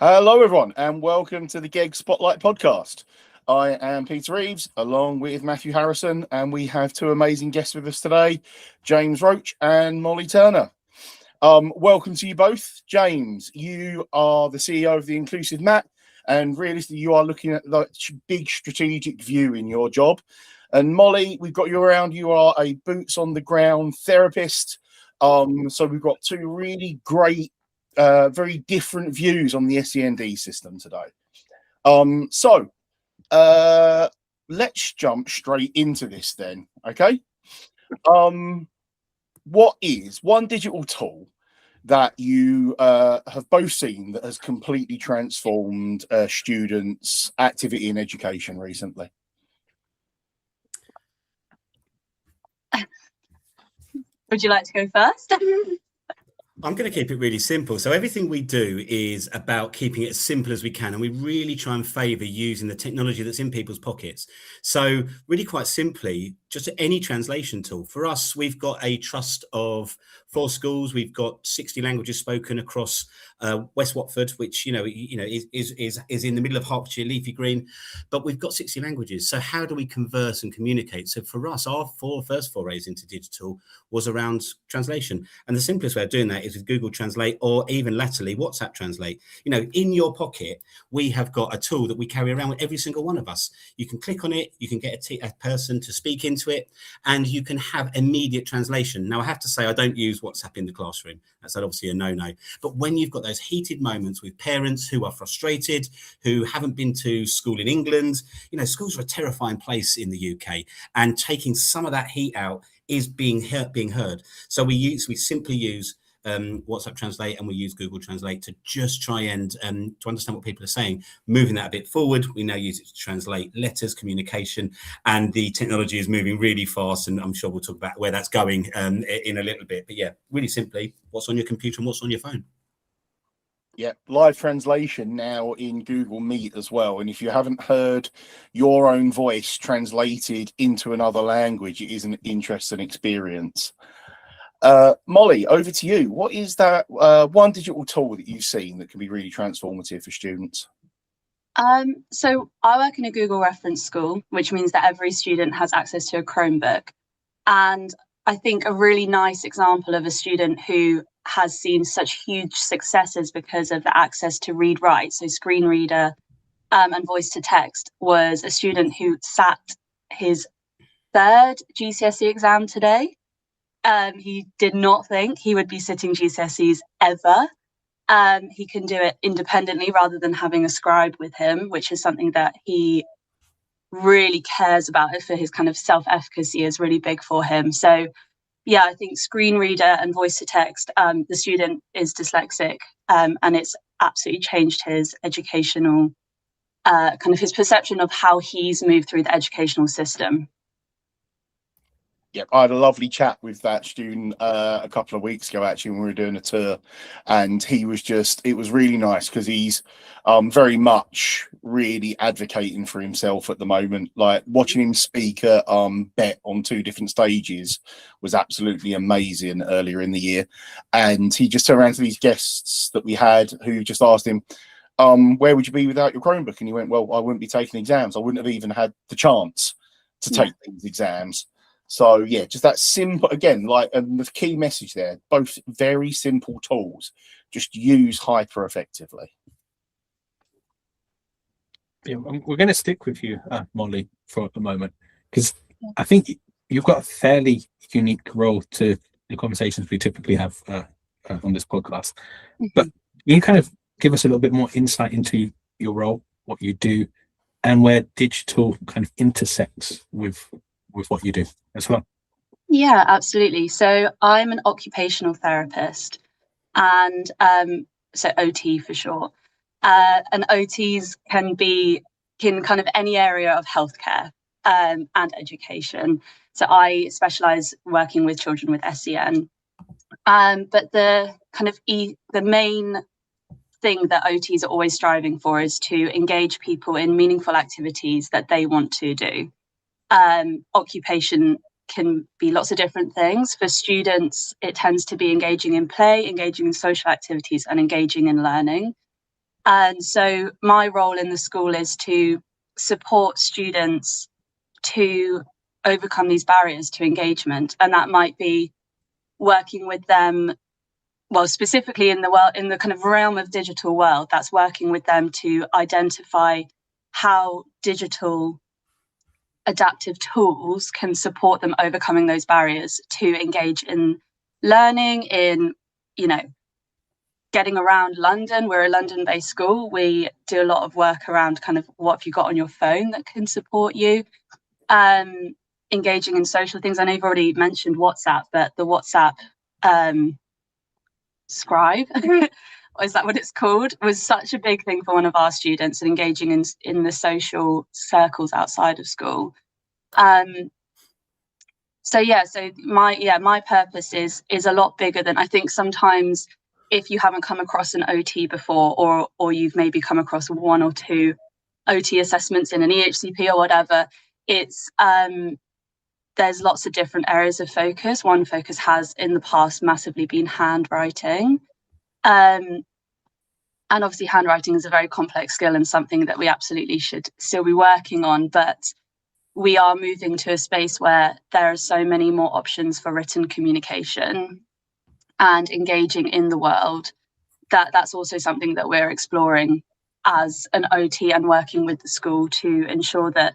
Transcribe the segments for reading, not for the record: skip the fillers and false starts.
Hello, everyone, and welcome to the GEG Spotlight podcast. I am Peter Reeves, along with Matthew Harrison, and we have two amazing guests with us today, James Roach and Molly Turner. Welcome to you both. James, you are the CEO of the Inclusive Mat, and realistically, you are looking at the big strategic view in your job. And Molly, we've got you around. You are a boots-on-the-ground therapist. So we've got two really great very different views on the SEND system today. Let's jump straight into this then, okay? What is one digital tool that you have both seen that has completely transformed students' activity in education recently? Would you like to go first? I'm going to keep it really simple. So everything we do is about keeping it as simple as we can. And we really try and favour using the technology that's in people's pockets. So really quite simply, just any translation tool. For us, we've got a trust of 4 schools. We've got 60 languages spoken across West Watford, which, is in the middle of Hertfordshire, Leafy Green. But we've got 60 languages. So how do we converse and communicate? So for us, our first forays into digital was around translation. And the simplest way of doing that is with Google Translate, or even latterly WhatsApp Translate. In your pocket, we have got a tool that we carry around with every single one of us. You can click on it, you can get a person to speak into it, and you can have immediate translation. Now, I have to say, I don't use WhatsApp in the classroom. That's obviously a no-no. But when you've got those heated moments with parents who are frustrated, who haven't been to school in England, schools are a terrifying place in the UK, and taking some of that heat out is being heard. So we simply use WhatsApp Translate, and we use Google Translate to just try and to understand what people are saying. Moving that a bit forward, we now use it to translate letters, communication, and the technology is moving really fast, and I'm sure we'll talk about where that's going in a little bit. But yeah, really simply, what's on your computer and what's on your phone. Yeah, live translation now in Google Meet as well. And if you haven't heard your own voice translated into another language, it is an interesting experience. Molly, over to you. What is that one digital tool that you've seen that can be really transformative for students? So I work in a Google reference school, which means that every student has access to a Chromebook. And I think a really nice example of a student who has seen such huge successes because of the access to read write, so screen reader and voice to text, was a student who sat his 3rd GCSE exam today. He did not think he would be sitting GCSEs ever. He can do it independently rather than having a scribe with him, which is something that he really cares about. For his kind of self-efficacy is really big for him. So yeah, I think screen reader and voice to text, the student is dyslexic, and it's absolutely changed his educational, kind of his perception of how he's moved through the educational system. Yeah, I had a lovely chat with that student a couple of weeks ago, actually, when we were doing a tour, and it was really nice because he's very much really advocating for himself at the moment. Like watching him speak at BET on 2 different stages was absolutely amazing earlier in the year. And he just turned around to these guests that we had who just asked him, where would you be without your Chromebook? And he went, well, I wouldn't be taking exams. I wouldn't have even had the chance to take these exams. So yeah, just that simple, again, the key message there, both very simple tools, just use hyper effectively. Yeah, we're going to stick with you, Molly, for a moment, because I think you've got a fairly unique role to the conversations we typically have on this podcast. But you kind of give us a little bit more insight into your role, what you do, and where digital kind of intersects with what you do as well. Yeah, absolutely. So I'm an occupational therapist, and so OT for short. And OTs can kind of any area of healthcare and education. So I specialize working with children with SEN. But the kind of the main thing that OTs are always striving for is to engage people in meaningful activities that they want to do. Occupation can be lots of different things. For students, it tends to be engaging in play, engaging in social activities, and engaging in learning. And so my role in the school is to support students to overcome these barriers to engagement. And that might be working with them, well, specifically in the kind of realm of digital world, that's working with them to identify how digital adaptive tools can support them overcoming those barriers to engage in learning, in, you know, getting around London. We're a London-based school. We do a lot of work around kind of what have you got on your phone that can support you. Engaging in social things. I know you've already mentioned WhatsApp, but the WhatsApp scribe, is that what it's called, was such a big thing for one of our students, and engaging in the social circles outside of school. So my purpose is a lot bigger than, I think sometimes if you haven't come across an OT before, or you've maybe come across one or two OT assessments in an EHCP or whatever, it's there's lots of different areas of focus. One focus has in the past massively been handwriting. And obviously handwriting is a very complex skill and something that we absolutely should still be working on, but we are moving to a space where there are so many more options for written communication and engaging in the world, that's also something that we're exploring as an OT and working with the school to ensure that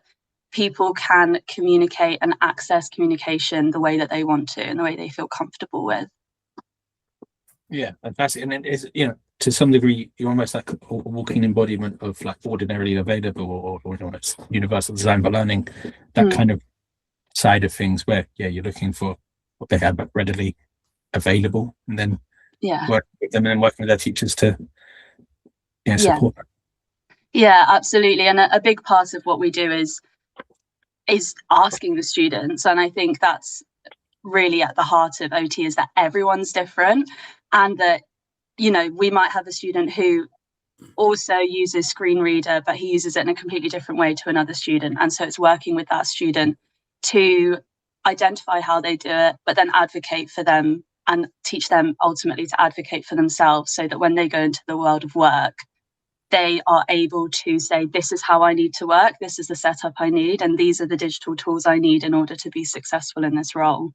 people can communicate and access communication the way that they want to and the way they feel comfortable with. Yeah, fantastic. And it is, you know, to some degree, you're almost like a walking embodiment of like ordinarily available or almost universal design for learning, that kind of side of things where, yeah, you're looking for what they have readily available, and then working with them and then working with their teachers to support them. Yeah, absolutely. And a big part of what we do is asking the students, and I think that's really at the heart of OT, is that everyone's different, and that, you know, we might have a student who also uses screen reader, but he uses it in a completely different way to another student, and so it's working with that student to identify how they do it, but then advocate for them and teach them ultimately to advocate for themselves, so that when they go into the world of work, they are able to say, this is how I need to work, this is the setup I need, and these are the digital tools I need in order to be successful in this role.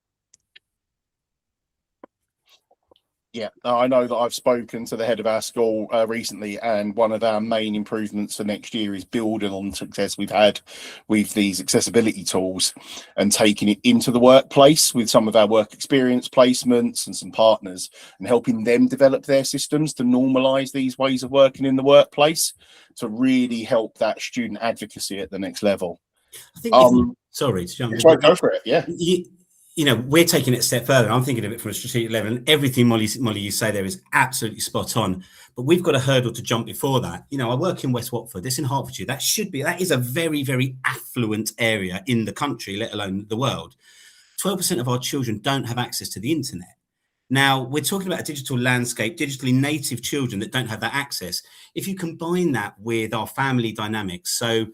Yeah, I know that I've spoken to the head of our school recently, and one of our main improvements for next year is building on the success we've had with these accessibility tools and taking it into the workplace with some of our work experience placements and some partners, and helping them develop their systems to normalise these ways of working in the workplace to really help that student advocacy at the next level. I think sorry to jump in. Sorry, go for it. Yeah. You know, we're taking it a step further. I'm thinking of it from a strategic level, and everything Molly you say there is absolutely spot on. But we've got a hurdle to jump before that. You know, I work in West Watford. This in Hertfordshire. That is a very, very affluent area in the country, let alone the world. 12% of our children don't have access to the internet. Now, we're talking about a digital landscape, digitally native children that don't have that access. If you combine that with our family dynamics, so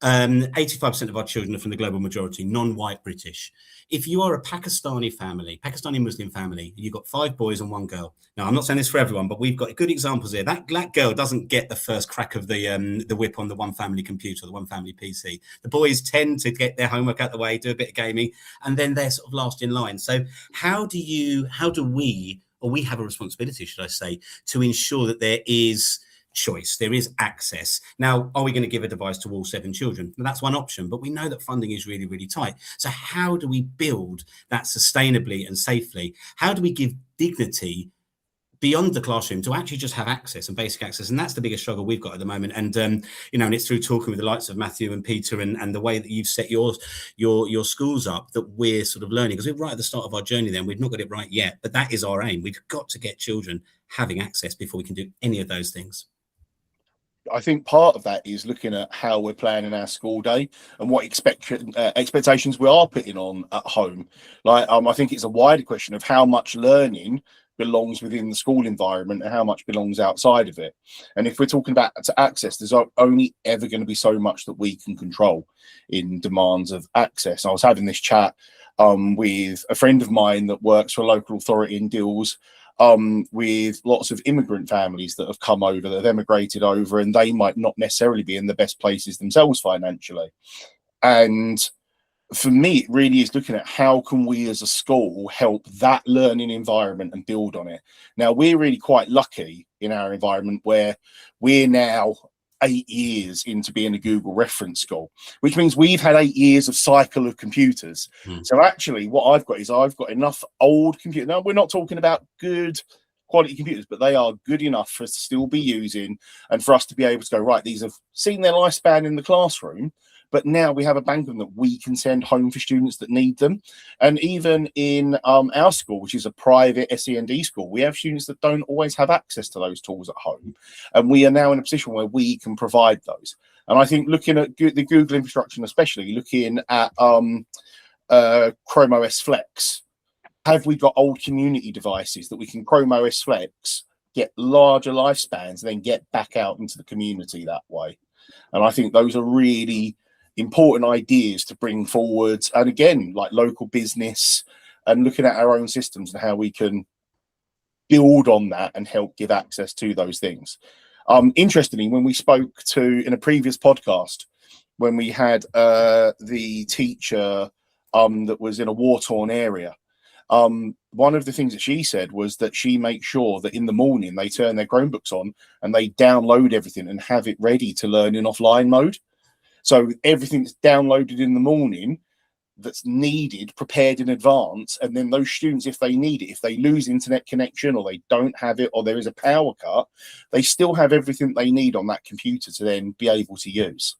85% of our children are from the global majority, non-white British. If you are a Pakistani Muslim family, you've got 5 boys and 1 girl. Now, I'm not saying this for everyone, but we've got good examples here. That girl doesn't get the first crack of the whip on the one family computer, the one family PC. The boys tend to get their homework out the way, do a bit of gaming, and then they're sort of last in line. So we have a responsibility, should I say, to ensure that there is choice, there is access. Now, are we going to give a device to all 7 children? Well, that's one option, but we know that funding is really, really tight. So how do we build that sustainably and safely? How do we give dignity beyond the classroom to actually just have access and basic access? And that's the biggest struggle we've got at the moment. And you know, and it's through talking with the likes of Matthew and Peter and the way that you've set your schools up that we're sort of learning, because we're right at the start of our journey. Then we've not got it right yet, but that is our aim. We've got to get children having access before we can do any of those things. I think part of that is looking at how we're planning our school day and what expectations we are putting on at home. Like, I think it's a wider question of how much learning belongs within the school environment and how much belongs outside of it. And if we're talking about access, there's only ever going to be so much that we can control in demands of access. I was having this chat with a friend of mine that works for a local authority and deals with lots of immigrant families that have come over, that have emigrated over, and they might not necessarily be in the best places themselves financially. And for me, it really is looking at how can we as a school help that learning environment and build on it. Now, we're really quite lucky in our environment where we're now 8 years into being a Google reference school, which means we've had 8 years of cycle of computers. So actually what I've got is I've got enough old computers. Now, we're not talking about good quality computers, but they are good enough for us to still be using and for us to be able to go, right, these have seen their lifespan in the classroom, but now we have a bank of them that we can send home for students that need them. And even in our school, which is a private SEND school, we have students that don't always have access to those tools at home. And we are now in a position where we can provide those. And I think looking at the Google infrastructure, and especially looking at Chrome OS Flex, have we got old community devices that we can Chrome OS Flex, get larger lifespans, and then get back out into the community that way? And I think those are really important ideas to bring forward, and again, like local business and looking at our own systems and how we can build on that and help give access to those things. Interestingly, when we spoke to in a previous podcast, when we had the teacher that was in a war-torn area, one of the things that she said was that she makes sure that in the morning they turn their Chromebooks on and they download everything and have it ready to learn in offline mode. So everything's downloaded in the morning that's needed, prepared in advance. And then those students, if they need it, if they lose internet connection or they don't have it or there is a power cut, they still have everything they need on that computer to then be able to use.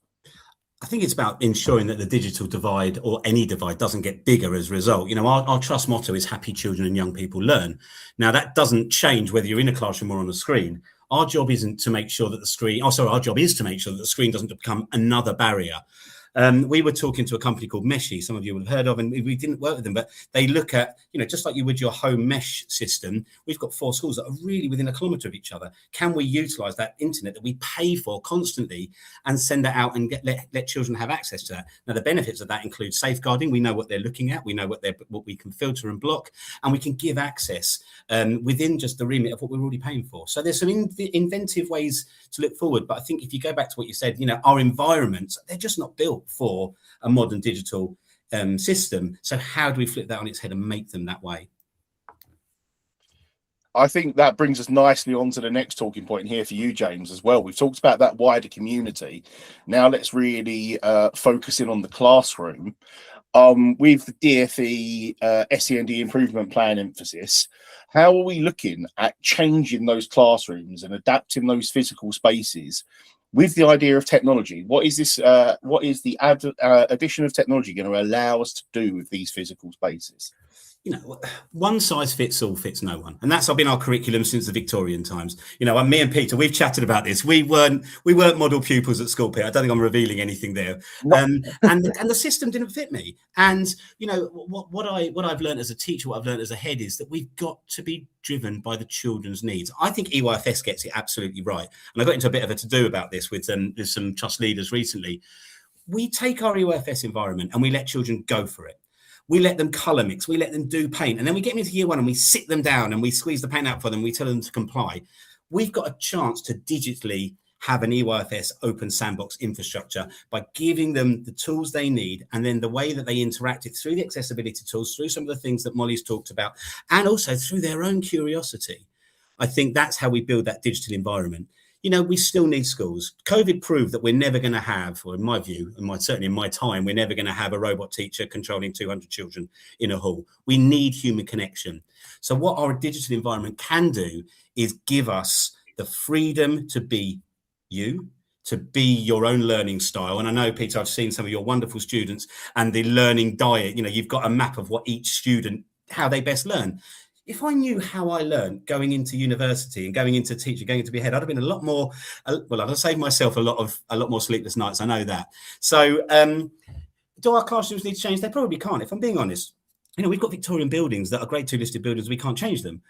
I think it's about ensuring that the digital divide or any divide doesn't get bigger as a result. You know, our trust motto is happy children and young people learn. Now, that doesn't change whether you're in a classroom or on a screen. Our job isn't to make sure that the screen, our job is to make sure that the screen doesn't become another barrier. We were talking to a company called Meshy, some of you would have heard of, and we didn't work with them, but they look at, you know, just like you would your home mesh system, we've got 4 schools that are really within 1 kilometre of each other. Can we utilise that internet that we pay for constantly and send that out and let children have access to that? Now, the benefits of that include safeguarding. We know what they're looking at. We know what we can filter and block, and we can give access within just the remit of what we're already paying for. So there's some inventive ways to look forward. But I think if you go back to what you said, you know, our environments, they're just not built for a modern digital system. So how do we flip that on its head and make them that way? I think that brings us nicely on to the next talking point here for you, James, as well. We've talked about that wider community. Now let's really focus in on the classroom. With the DFE SEND improvement plan emphasis, how are we looking at changing those classrooms and adapting those physical spaces with the idea of technology? What is this? What is the addition of technology going to allow us to do with these physical spaces? You know, one size fits all fits no one, and that's been our curriculum since the Victorian times. You know, me and Peter, we've chatted about this. We weren't model pupils at school, Peter. I don't think I'm revealing anything there. No. And the system didn't fit me. And you know what I've learned as a teacher, what I've learned as a head is that we've got to be driven by the children's needs. I think EYFS gets it absolutely right, and I got into a bit of a to-do about this with some trust leaders recently. We take our EYFS environment and we let children go for it. We let them colour mix, we let them do paint, and then we get them into year 1 and we sit them down and we squeeze the paint out for them, we tell them to comply. We've got a chance to digitally have an EYFS open sandbox infrastructure by giving them the tools they need, and then the way that they interact it through the accessibility tools, through some of the things that Molly's talked about, and also through their own curiosity. I think that's how we build that digital environment. You know, we still need schools. COVID proved that we're never going to have, or in my view, certainly in my time, we're never going to have a robot teacher controlling 200 children in a hall. We need human connection. So what our digital environment can do is give us the freedom to be you, to be your own learning style. And I know, Peter, I've seen some of your wonderful students and the learning diet. You know, you've got a map of what each student, how they best learn. If I knew how I learned going into university and going into teaching, going into be head, I'd have been a lot more, well, I'd have saved myself a lot more sleepless nights. I know that. So do our classrooms need to change? They probably can't, if I'm being honest. You know, we've got Victorian buildings that are grade 2 listed buildings. We can't change them.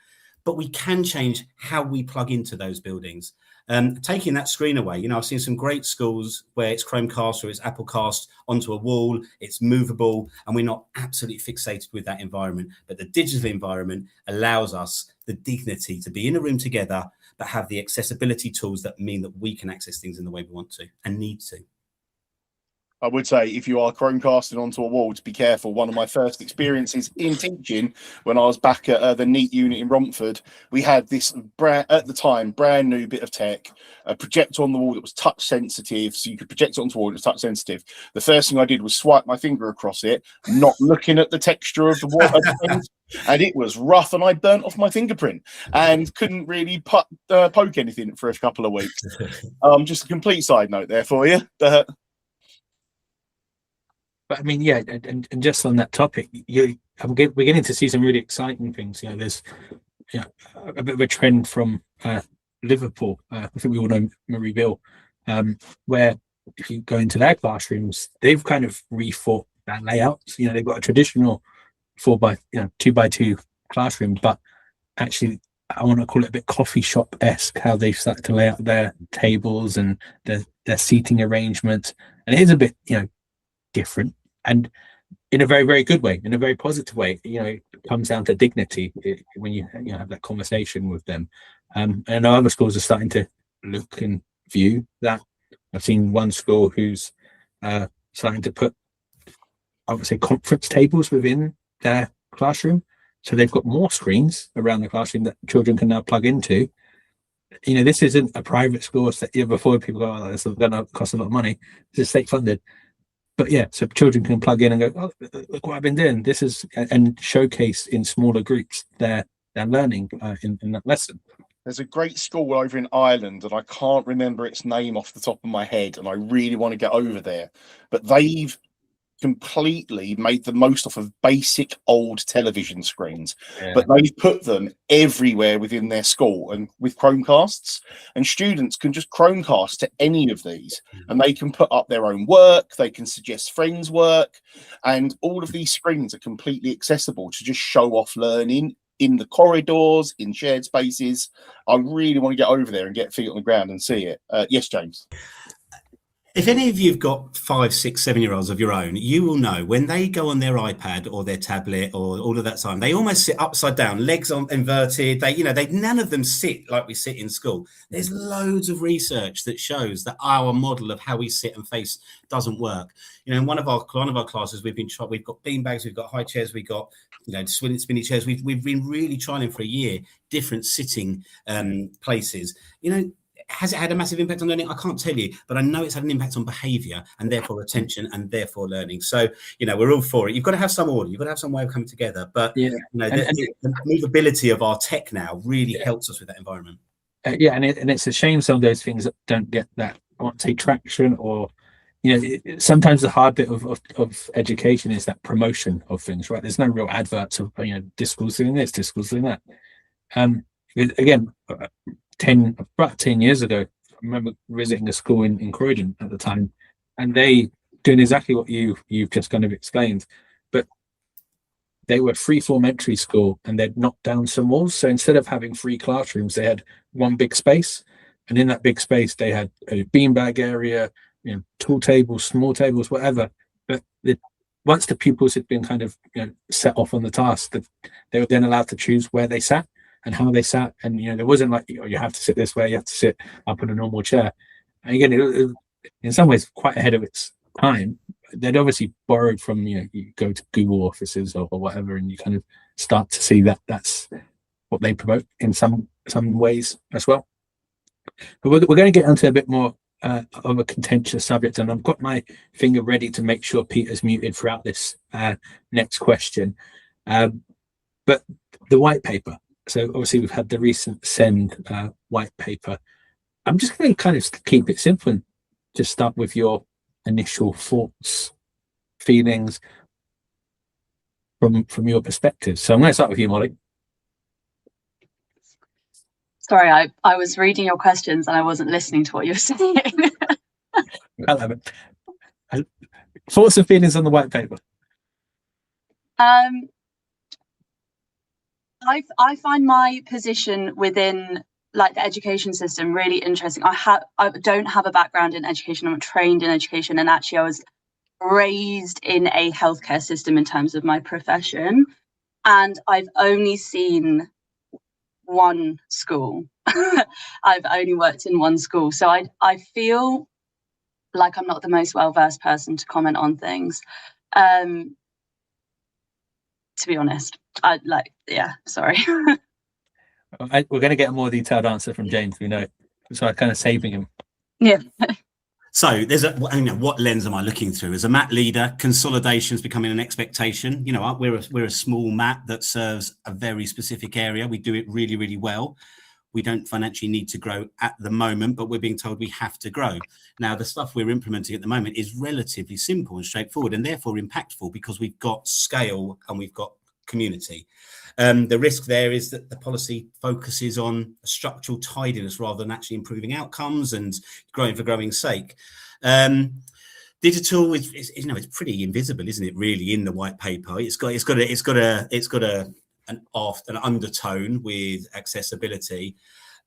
but we can change how we plug into those buildings. Taking that screen away, you know, I've seen some great schools where it's Chromecast or it's Applecast onto a wall, it's movable, and we're not absolutely fixated with that environment. But the digital environment allows us the dignity to be in a room together, but have the accessibility tools that mean that we can access things in the way we want to and need to. I would say if you are Chromecasting onto a wall, to be careful. One of my first experiences in teaching, when I was back at the NEAT unit in Romford, we had this at the time brand new bit of tech, a projector on the wall that was touch sensitive, so you could project it onto the wall. It was touch sensitive. The first thing I did was swipe my finger across it, not looking at the texture of the wall, and it was rough, and I burnt off my fingerprint and couldn't really poke anything for a couple of weeks. Just a complete side note there for you. But I mean, yeah, and just on that topic, we're getting to see some really exciting things. You know, there's a bit of a trend from Liverpool. I think we all know Marie Bill, where if you go into their classrooms, they've kind of rethought that layout. You know, they've got a traditional 2x2 classroom, but actually, I want to call it a bit coffee shop-esque, how they've started to lay out their tables and their seating arrangement, and it is a bit, different, and in a very, very good way, in a very positive way. It comes down to dignity when you have that conversation with them. And other schools are starting to look and view that. I've seen one school who's starting to put, I would say, conference tables within their classroom, so they've got more screens around the classroom that children can now plug into. This isn't a private school. Before people go, "Oh, this is going to cost a lot of money." This is state funded. But yeah, so children can plug in and go, "Oh, look what I've been doing." This is, and showcase in smaller groups their learning in that lesson. There's a great school over in Ireland, and I can't remember its name off the top of my head, and I really want to get over there. But they've completely made the most off of basic old television screens, but they've put them everywhere within their school, and with Chromecasts, and students can just Chromecast to any of these, and they can put up their own work, they can suggest friends' work, and all of these screens are completely accessible to just show off learning in the corridors, in shared spaces. I really want to get over there and get feet on the ground and see it. Yes, James. If any of you've got 5, 6, 7-year-olds of your own, you will know when they go on their iPad or their tablet or all of that time, they almost sit upside down, legs on inverted. None of them sit like we sit in school. There's loads of research that shows that our model of how we sit and face doesn't work. In one of our classes, we've got beanbags, we've got high chairs, we've got spinny chairs. We've been really trialing for a year different sitting places. Has it had a massive impact on learning? I can't tell you, but I know it's had an impact on behaviour and therefore attention and therefore learning. So, we're all for it. You've got to have some order. You've got to have some way of coming together. But, the movability of our tech now really helps us with that environment. And it's a shame some of those things don't get that, I want to say, traction, or, sometimes the hard bit of education is that promotion of things, right? There's no real adverts of, this school's doing this, this school's doing that. Again, about 10 years ago, I remember visiting a school in Croydon at the time, and they doing exactly what you've just kind of explained, but they were free-form entry school, and they'd knocked down some walls. So instead of having 3 classrooms, they had one big space, and in that big space they had a beanbag area, tall tables, small tables, whatever. But once the pupils had been kind of set off on the task, they were then allowed to choose where they sat and how they sat, and there wasn't like, you have to sit this way, you have to sit up in a normal chair. And again, it in some ways quite ahead of its time. They'd obviously borrowed from you go to Google offices or whatever, and you kind of start to see that's what they promote in some ways as well. But we're going to get onto a bit more of a contentious subject, and I've got my finger ready to make sure Peter's muted throughout this next question. But the white paper. So obviously we've had the recent SEND white paper. I'm just going to kind of keep it simple and just start with your initial thoughts, feelings from your perspective. So I'm going to start with you, Molly. Sorry, I was reading your questions and I wasn't listening to what you were saying. I'll have it. Thoughts and feelings on the white paper. I find my position within like the education system really interesting. I don't have a background in education. I'm trained in education, and actually I was raised in a healthcare system in terms of my profession, and I've only seen one school. I've only worked in one school, so I feel like I'm not the most well-versed person to comment on things. To be honest, sorry. We're going to get a more detailed answer from James, we know, so I'm kind of saving him. Yeah. So there's what lens am I looking through? As a MAT leader, consolidation is becoming an expectation. We're a small MAT that serves a very specific area. We do it really, really well. We don't financially need to grow at the moment, but we're being told we have to grow. Now, the stuff we're implementing at the moment is relatively simple and straightforward, and therefore impactful because we've got scale and we've got community. The risk there is that the policy focuses on a structural tidiness rather than actually improving outcomes and growing for growing's sake. Digital is it's pretty invisible, isn't it? Really, in the white paper, it's got an undertone with accessibility.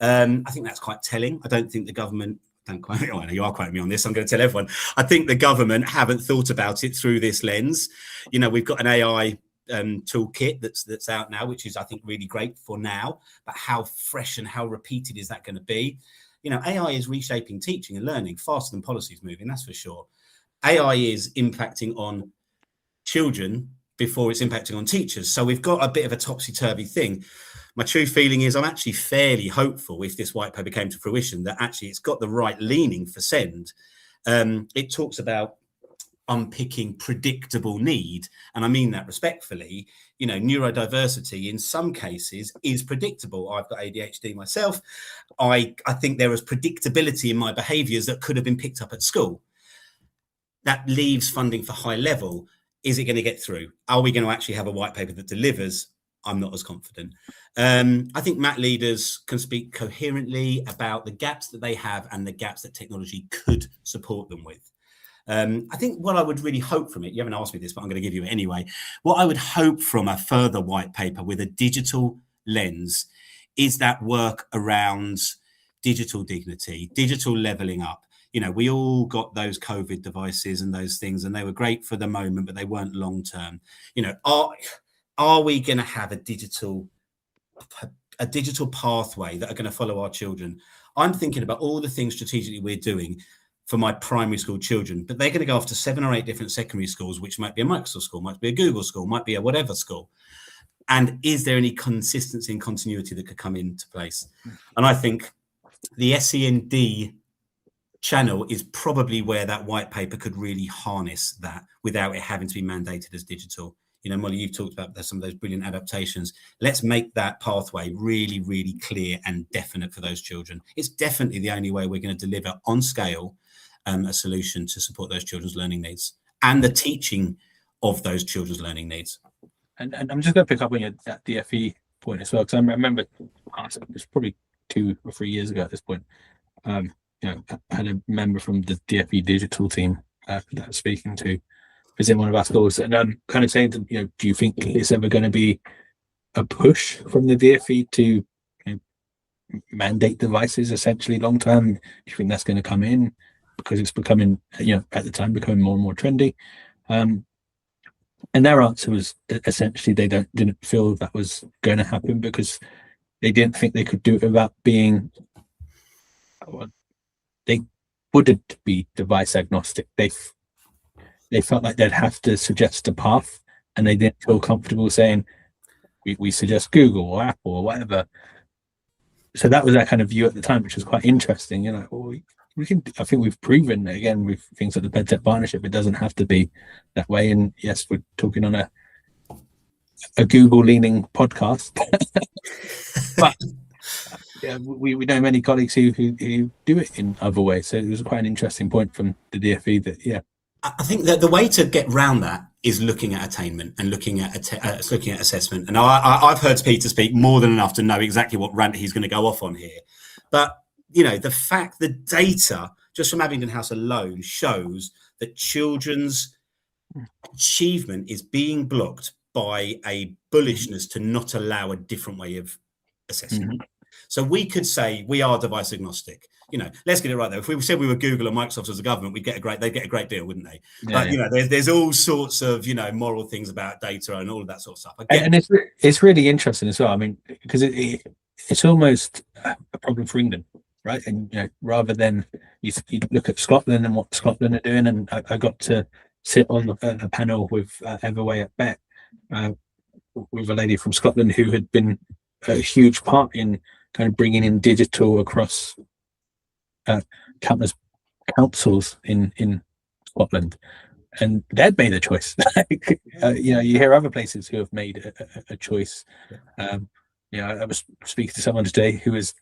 I think that's quite telling. I don't think the government. You are quoting me on this. I'm going to tell everyone. I think the government haven't thought about it through this lens. We've got an AI toolkit that's out now, which is I think really great for now. But how fresh and how repeated is that going to be? AI is reshaping teaching and learning faster than policy is moving. That's for sure. AI is impacting on children before it's impacting on teachers. So we've got a bit of a topsy-turvy thing. My true feeling is I'm actually fairly hopeful if this white paper came to fruition that actually it's got the right leaning for SEND. It talks about unpicking predictable need. And I mean that respectfully. Neurodiversity in some cases is predictable. I've got ADHD myself. I think there is predictability in my behaviours that could have been picked up at school. That leaves funding for high level. Is it going to get through? Are we going to actually have a white paper that delivers? I'm not as confident. I think MAT leaders can speak coherently about the gaps that they have and the gaps that technology could support them with. I think what I would really hope from it, you haven't asked me this, but I'm going to give you it anyway. What I would hope from a further white paper with a digital lens is that work around digital dignity, digital levelling up. We all got those COVID devices and those things, and they were great for the moment, but they weren't long term. Are we going to have a digital pathway that are going to follow our children? I'm thinking about all the things strategically we're doing for my primary school children, but they're going to go off to 7 or 8 different secondary schools, which might be a Microsoft school, might be a Google school, might be a whatever school. And is there any consistency and continuity that could come into place? And I think the SEND channel is probably where that white paper could really harness that without it having to be mandated as digital. Molly, you've talked about some of those brilliant adaptations. Let's make that pathway really, really clear and definite for those children. It's definitely the only way we're going to deliver on scale a solution to support those children's learning needs and the teaching of those children's learning needs. And I'm just going to pick up on that DFE point as well, because I remember it was probably 2 or 3 years ago at this point. I had a member from the DFE digital team that I was speaking to visit one of our schools, and I'm kind of saying to them, do you think it's ever going to be a push from the DFE to mandate devices essentially long term? Do you think that's going to come in because it's becoming, at the time becoming more and more trendy? And their answer was essentially they didn't feel that was going to happen because they didn't think they could do it without being. They wouldn't be device agnostic. They felt like they'd have to suggest a path, and they didn't feel comfortable saying we suggest Google or Apple or whatever. So that was that kind of view at the time, which was quite interesting. I think we've proven again with things like the EdTech partnership, it doesn't have to be that way. And yes, we're talking on a Google leaning podcast, but we know many colleagues who do it in other ways. So it was quite an interesting point from the DFE that I think that the way to get round that is looking at attainment and looking at assessment. And I've heard Peter speak more than enough to know exactly what rant he's going to go off on here. But the data just from Abingdon House alone shows that children's achievement is being blocked by a bullishness to not allow a different way of assessing. So we could say we are device agnostic. You know, let's get it right though. If we said we were Google and Microsoft as a government, they'd get a great deal, wouldn't they? But you know, there's all sorts of, you know, moral things about data and all of that sort of stuff. And it's really interesting as well. I mean, because it's almost a problem for England, right? And you know, rather than you look at Scotland and what Scotland are doing, and I got to sit on a panel with Everway at Beck, with a lady from Scotland who had been a huge part in kind of bringing in digital across countless councils in Scotland, and they'd made a choice. You know, you hear other places who have made a choice. You know, I was speaking to someone today who was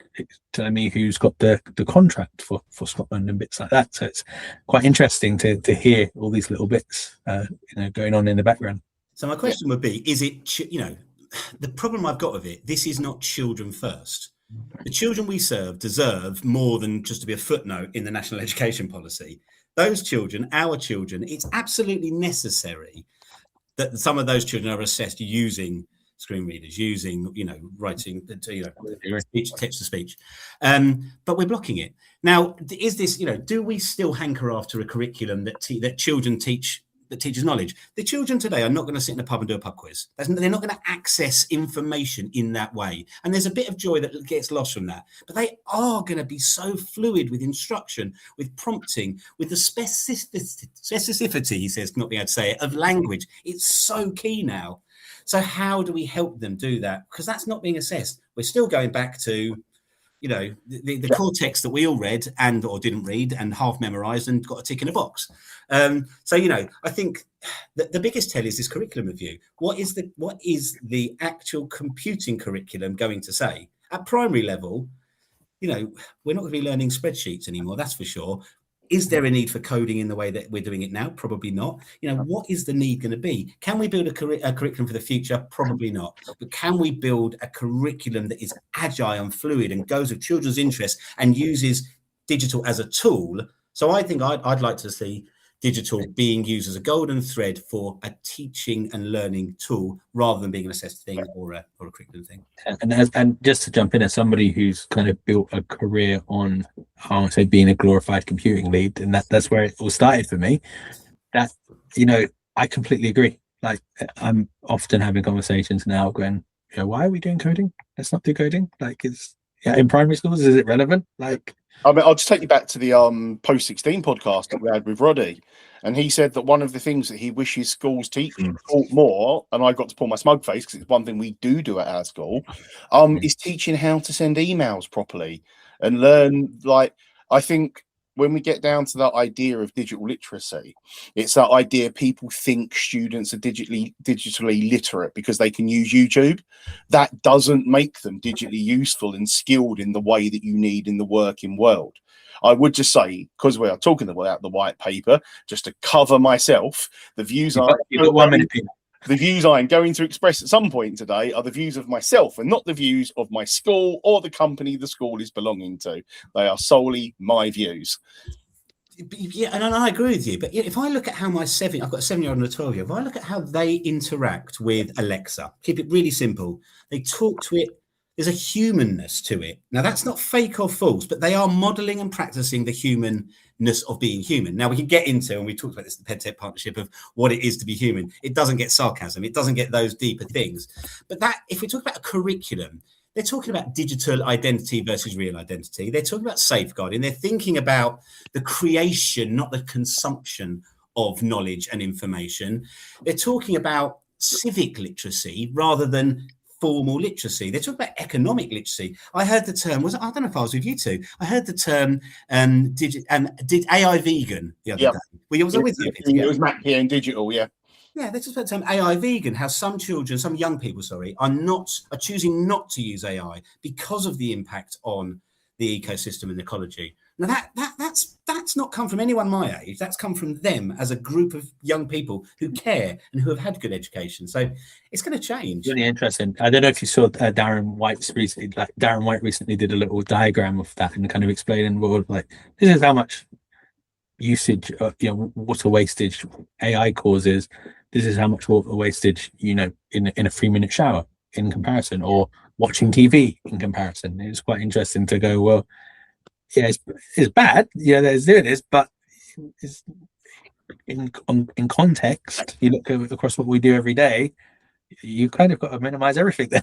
telling me who's got the contract for Scotland and bits like that. So it's quite interesting to hear all these little bits, you know, going on in the background. So my question would be: is it, you know, the problem I've got with it? This is not children first. The children we serve deserve more than just to be a footnote in the national education policy. Those children, our children, it's absolutely necessary that some of those children are assessed using screen readers, using, you know, writing, you know, speech, text to speech. But we're blocking it. Now, is this, you know, do we still hanker after a curriculum that children teach, that teaches knowledge? The children today are not going to sit in a pub and do a pub quiz. They're not going to access information in that way. And there's a bit of joy that gets lost from that. But they are going to be so fluid with instruction, with prompting, with the specificity, he says, not being able to say it, of language. It's so key now. So how do we help them do that? Because that's not being assessed. We're still going back to, you know, the core text that we all read and or didn't read and half memorized and got a tick in a box. So, you know, I think the biggest tell is this curriculum review. What is the actual computing curriculum going to say? At primary level, you know, we're not going to be learning spreadsheets anymore, that's for sure. Is there a need for coding in the way that we're doing it now? Probably not. You know, what is the need going to be? Can we build a curriculum for the future? Probably not. But can we build a curriculum that is agile and fluid and goes with children's interests and uses digital as a tool? So I think I'd like to see digital being used as a golden thread for a teaching and learning tool rather than being an assessed thing or a curriculum thing. And just to jump in, as somebody who's kind of built a career on, I want to say, being a glorified computing lead, and that's where it all started for me, that, you know, I completely agree. Like, I'm often having conversations now going, you know, why are we doing coding? Let's not do coding. Like, it's, yeah, in primary schools, is it relevant? Like, I mean, I'll just take you back to the post 16 podcast that we had with Roddy, and he said that one of the things that he wishes schools taught more, and I got to pull my smug face because it's one thing we do at our school, is teaching how to send emails properly and learn. Like, I think when we get down to that idea of digital literacy, it's that idea people think students are digitally literate because they can use YouTube. That doesn't make them digitally useful and skilled in the way that you need in the working world. I would just say, because we are talking about the white paper, just to cover myself, the views are... The views I'm going to express at some point today are the views of myself and not the views of my school or the company the school is belonging to. They are solely my views. Yeah, and I agree with you. But if I look at how I've got a 7-year-old and a 12-year-old, if I look at how they interact with Alexa, keep it really simple. They talk to it. There's a humanness to it. Now, that's not fake or false, but they are modeling and practicing the humanness of being human. Now, we can get into, and we talked about this in the EdTech partnership, of what it is to be human. It doesn't get sarcasm. It doesn't get those deeper things. But that, if we talk about a curriculum, they're talking about digital identity versus real identity. They're talking about safeguarding. They're thinking about the creation, not the consumption of knowledge and information. They're talking about civic literacy rather than formal literacy. They talk about economic literacy. I heard the term, I don't know if I was with you two, I heard the term did AI vegan the other day. Well, you was with you. It was Mac here in digital, yeah. Yeah, they talk about the term AI vegan, how some young people, are choosing not to use AI because of the impact on the ecosystem and ecology. Now that's not come from anyone my age. That's come from them as a group of young people who care and who have had good education. So it's going to change. Really interesting. I don't know if you saw Darren White's recently. Like, Darren White recently did a little diagram of that and kind of explaining, well, like, this is how much usage, water wastage AI causes. this is how much water wastage, in a 3-minute shower in comparison, or watching TV in comparison. It's quite interesting to go, well, yeah, it's bad, there's doing this, but it's in context. You look across what we do every day, you kind of got to minimize everything then.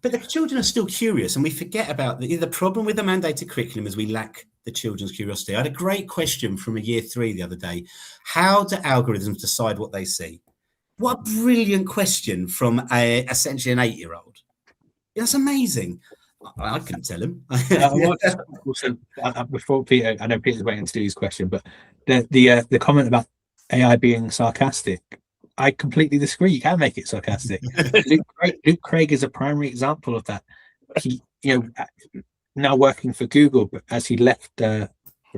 But the children are still curious, and we forget about the problem with the mandated curriculum is we lack the children's curiosity. I had a great question from a year 3 the other day. How do algorithms decide what they see? What a brilliant question from essentially an 8-year-old. That's amazing. I couldn't tell him. Also, before Peter, I know Peter's waiting to do his question, but the comment about AI being sarcastic, I completely disagree. You can make it sarcastic. Luke Craig is a primary example of that. He, now working for Google, but as he left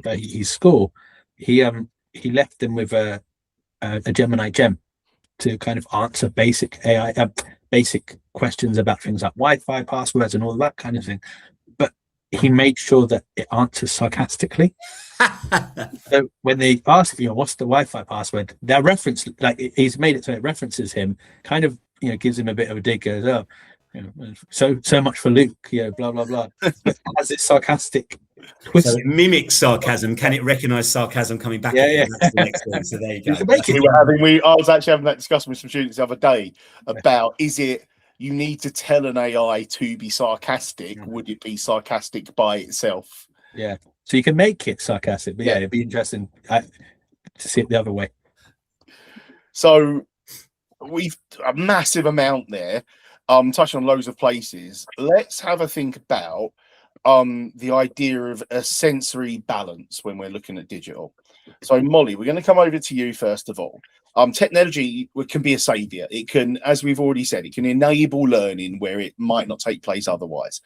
his school, he left them with a Gemini Gem to kind of answer basic AI, basic questions about things like Wi-Fi passwords and all that kind of thing. But he made sure that it answers sarcastically. So when they ask, what's the Wi-Fi password, their reference, like he's made it so it references him, kind of, gives him a bit of a dig, goes, oh, so much for Luke, blah blah blah. But has this sarcastic twist. So it mimics sarcasm. Can it recognize sarcasm coming back? Yeah. That's the next one. So there you go. I was actually having that discussion with some students the other day about, is it, you need to tell an AI to be sarcastic? Would it be sarcastic by itself? Yeah. So you can make it sarcastic, but it'd be interesting to see it the other way. So we've a massive amount there, touching on loads of places. Let's have a think about the idea of a sensory balance when we're looking at digital. So Molly, we're going to come over to you first of all. Technology can be a savior. It can, as we've already said, it can enable learning where it might not take place otherwise.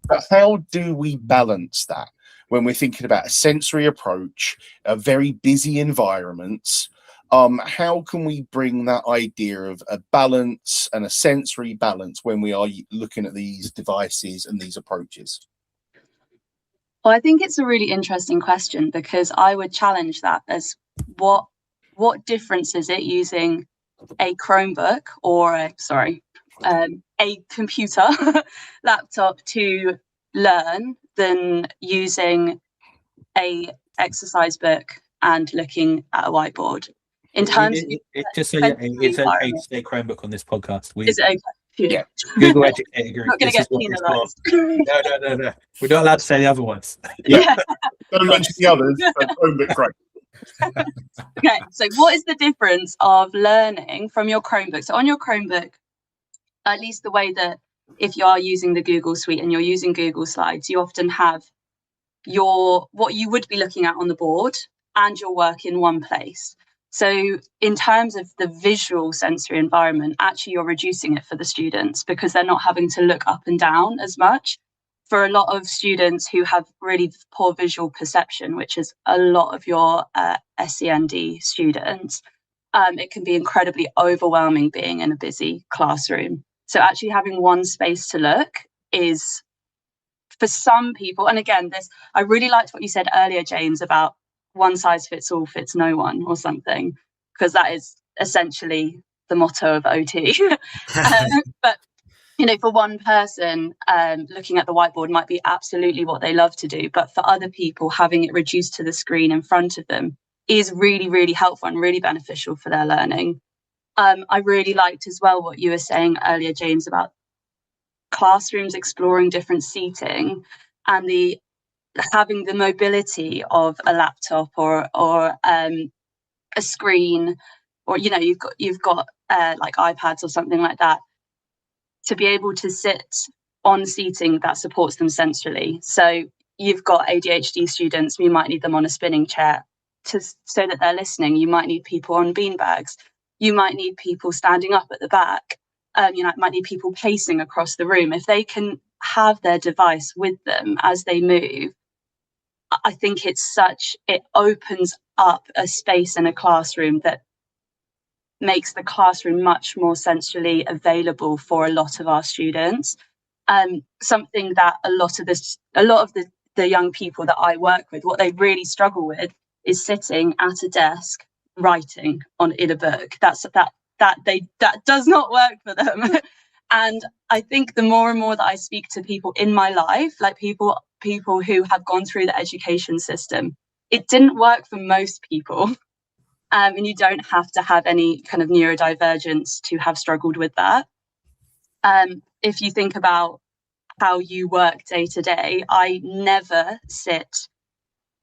But how do we balance that when we're thinking about a sensory approach, a very busy environments? How can we bring that idea of a balance and a sensory balance when we are looking at these devices and these approaches? Well, I think it's a really interesting question, because I would challenge that as what difference is it using a Chromebook or a computer laptop to learn than using a exercise book and looking at a whiteboard? In terms of it's okay to say Chromebook on this podcast. Is it okay? Yeah. Google Educator Group. Not going to get penalised. No. We're not allowed to say the other ones. Yeah. Don't mention the others. Chromebook, great. Okay, so what is the difference of learning from your Chromebook? So on your Chromebook, at least the way that if you are using the Google Suite and you're using Google Slides, you often have what you would be looking at on the board and your work in one place. So in terms of the visual sensory environment, actually you're reducing it for the students because they're not having to look up and down as much. For a lot of students who have really poor visual perception, which is a lot of your SEND students, it can be incredibly overwhelming being in a busy classroom. So actually having one space to look is, for some people, and again, I really liked what you said earlier, James, about one size fits all fits no one or something, because that is essentially the motto of OT. But for one person, looking at the whiteboard might be absolutely what they love to do, but for other people, having it reduced to the screen in front of them is really, really helpful and really beneficial for their learning. I really liked as well what you were saying earlier, James, about classrooms exploring different seating and having the mobility of a laptop or a screen, or you've got like iPads or something like that, to be able to sit on seating that supports them sensorily. So you've got ADHD students, you might need them on a spinning chair so that they're listening. You might need people on beanbags. You might need people standing up at the back. Might need people pacing across the room. If they can have their device with them as they move, I think it opens up a space in a classroom that makes the classroom much more sensorily available for a lot of our students. Something that a lot of the young people that I work with, what they really struggle with is sitting at a desk writing in a book. That does not work for them. And I think the more and more that I speak to people in my life, like people who have gone through the education system, it didn't work for most people. And you don't have to have any kind of neurodivergence to have struggled with that. If you think about how you work day to day, I never sit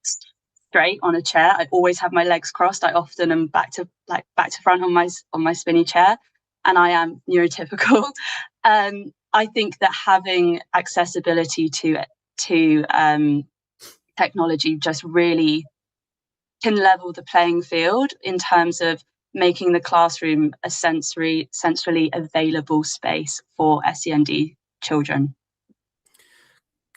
straight on a chair. I always have my legs crossed. I often am back to front on my spinny chair, and I am neurotypical. I think that having accessibility to technology just really can level the playing field in terms of making the classroom a sensorily available space for SEND children.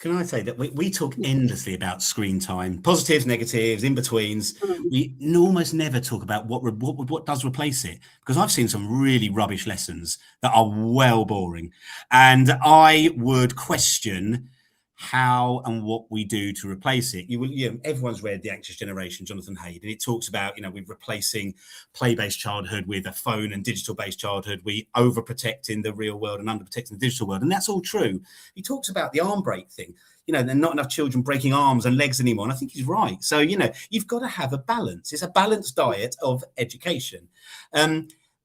Can I say that we talk endlessly about screen time, positives, negatives, in-betweens. We almost never talk about what does replace it, because I've seen some really rubbish lessons that are well boring. And I would question how and what we do to replace it. Everyone's read The Anxious Generation, Jonathan Haidt, and it talks about, we're replacing play-based childhood with a phone and digital-based childhood. We overprotect in the real world and underprotect in the digital world, and that's all true. He talks about the arm break thing. There are not enough children breaking arms and legs anymore, and I think he's right. So, you've got to have a balance. It's a balanced diet of education.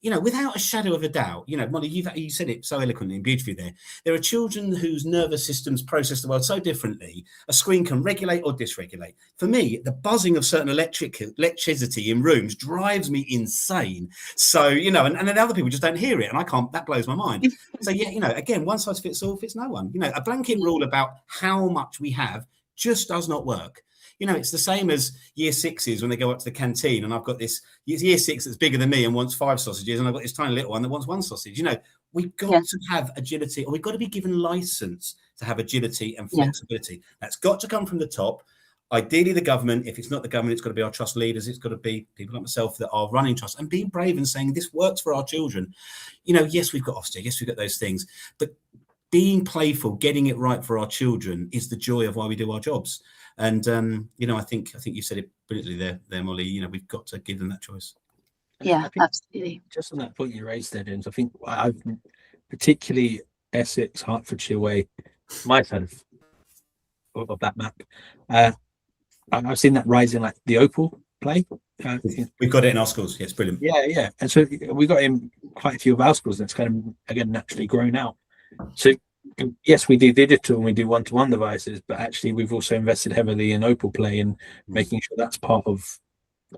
Without a shadow of a doubt, Molly, you said it so eloquently and beautifully there. There are children whose nervous systems process the world so differently. A screen can regulate or dysregulate. For me, the buzzing of certain electricity in rooms drives me insane. So, and then other people just don't hear it, and I can't. That blows my mind. So, again, one size fits all fits no one. A blanket rule about how much we have just does not work. It's the same as year sixes when they go up to the canteen, and I've got this year six that's bigger than me and wants 5 sausages, and I've got this tiny little one that wants 1 sausage. We've got to have agility, or we've got to be given license to have agility and flexibility. Yeah. That's got to come from the top. Ideally, the government. If it's not the government, it's got to be our trust leaders. It's got to be people like myself that are running trust and being brave and saying this works for our children. Yes, we've got Ofsted. Yes, we've got those things, but being playful, getting it right for our children is the joy of why we do our jobs. And, I think you said it brilliantly there, Molly. We've got to give them that choice. Yeah, absolutely. Just on that point you raised there, James, I think I've particularly Essex, Hertfordshire way, my side of that map. I've seen that rise in like the Opal play. We've got it in our schools. Yeah, it's brilliant. Yeah. And so we got in quite a few of our schools, and it's kind of, again, naturally grown out. So yes, we do digital and we do one-to-one devices, but actually we've also invested heavily in Opal Play and making sure that's part of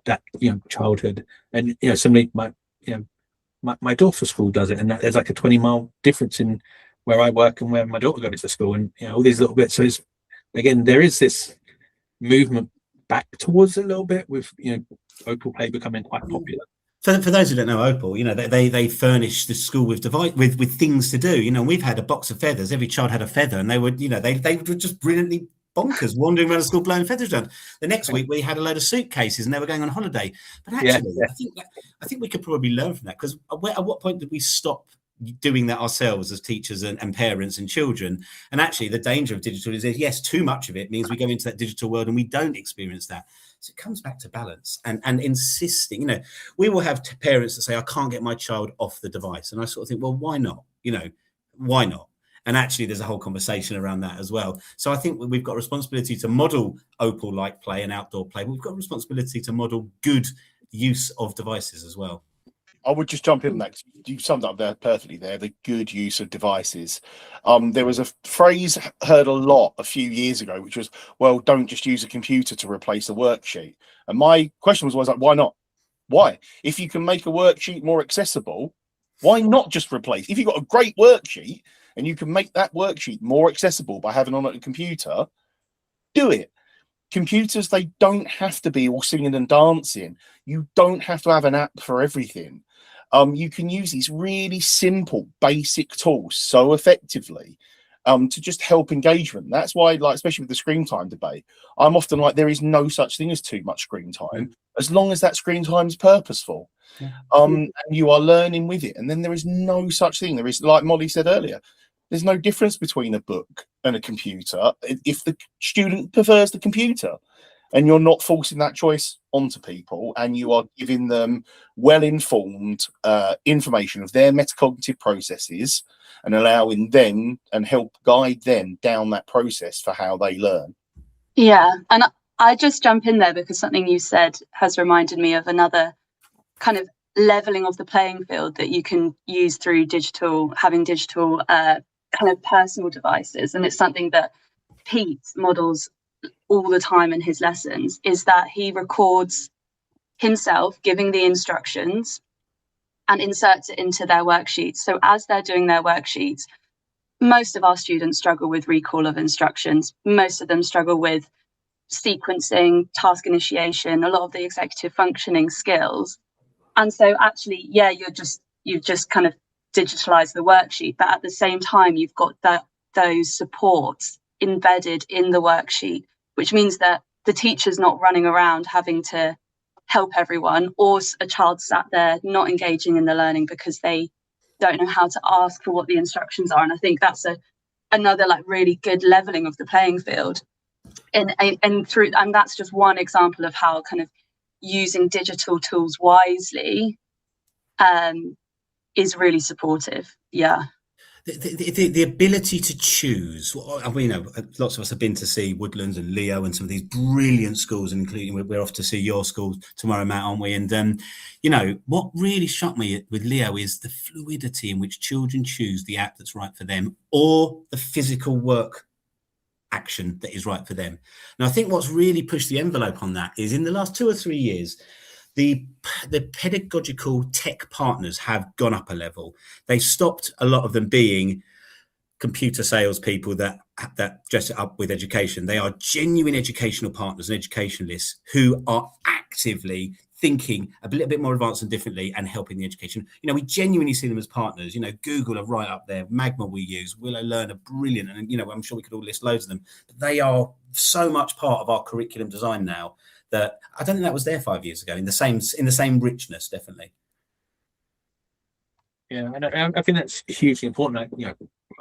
that childhood. And similarly, my daughter's school does it, and there's like a 20-mile difference in where I work and where my daughter goes to school, and all these little bits. So it's, again, there is this movement back towards a little bit with Opal Play becoming quite popular. For those who don't know Opal, they furnish the school with things to do. We've had a box of feathers. Every child had a feather, and they would, they were just brilliantly bonkers, wandering around the school blowing feathers around. The next week we had a load of suitcases, and they were going on holiday. But actually, I think we could probably learn from that, because at what point did we stop doing that ourselves as teachers and parents and children? And actually, the danger of digital is, yes, too much of it means we go into that digital world and we don't experience that. So it comes back to balance and insisting. We will have parents that say, I can't get my child off the device. And I sort of think, well, why not? Why not? And actually, there's a whole conversation around that as well. So I think we've got a responsibility to model Opal-like play and outdoor play, but we've got a responsibility to model good use of devices as well. I would just jump in next. You summed up there perfectly there, the good use of devices. There was a phrase heard a lot a few years ago, which was, well, don't just use a computer to replace a worksheet. And my question was always like, why not? Why? If you can make a worksheet more accessible, why not just replace? If you've got a great worksheet and you can make that worksheet more accessible by having on a computer, do it. Computers, they don't have to be all singing and dancing. You don't have to have an app for everything. You can use these really simple, basic tools so effectively to just help engagement. That's why, especially with the screen time debate, I'm often like, there is no such thing as too much screen time, as long as that screen time is purposeful. And you are learning with it. And then there is no such thing. There is, like Molly said earlier, there's no difference between a book and a computer if the student prefers the computer, and you're not forcing that choice onto people, and you are giving them well-informed information of their metacognitive processes and allowing them and help guide them down that process for how they learn. Yeah, and I just jump in there because something you said has reminded me of another kind of leveling of the playing field that you can use through having digital kind of personal devices. And it's something that Pete models all the time in his lessons, is that he records himself giving the instructions and inserts it into their worksheets. So as they're doing their worksheets, most of our students struggle with recall of instructions. Most of them struggle with sequencing, task initiation, a lot of the executive functioning skills. And so actually, yeah, you've just kind of digitalized the worksheet, but at the same time, you've got those supports embedded in the worksheet, which means that the teacher's not running around having to help everyone, or a child sat there not engaging in the learning because they don't know how to ask for what the instructions are. And I think that's another like really good leveling of the playing field. And that's just one example of how kind of using digital tools wisely is really supportive. Yeah. The ability to choose. I mean, lots of us have been to see Woodlands and Leo and some of these brilliant schools, including we're off to see your school tomorrow, Matt, aren't we? And what really struck me with Leo is the fluidity in which children choose the app that's right for them, or the physical work action that is right for them. And I think what's really pushed the envelope on that is in the last 2 or 3 years, the pedagogical tech partners have gone up a level. They stopped a lot of them being computer salespeople that dress it up with education. They are genuine educational partners and educationalists who are actively thinking a little bit more advanced and differently and helping the education. We genuinely see them as partners. Google are right up there. Magma we use, Willow Learn are brilliant. And, I'm sure we could all list loads of them. But they are so much part of our curriculum design now that I don't think that was there 5 years ago in the same richness, definitely. Yeah, and I think that's hugely important.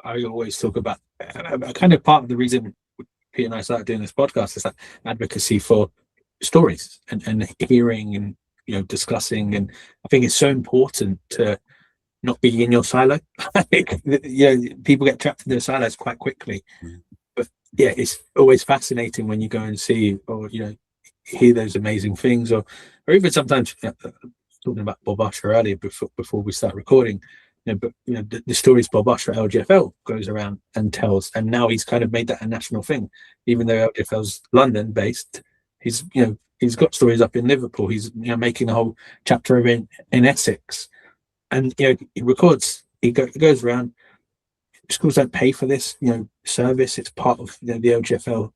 I always talk about a kind of part of the reason Pete and I started doing this podcast is that advocacy for stories and hearing and discussing. And I think it's so important to not be in your silo. People get trapped in their silos quite quickly. But yeah, it's always fascinating when you go and see or hear those amazing things, or even sometimes talking about Bob Usher earlier before we start recording. But the stories Bob Usher at LGFL goes around and tells, and now he's kind of made that a national thing. Even though LGFL's London based, he's got stories up in Liverpool. He's making a whole chapter of in Essex, and he records. He goes around. Schools don't pay for this service. It's part of the LGFL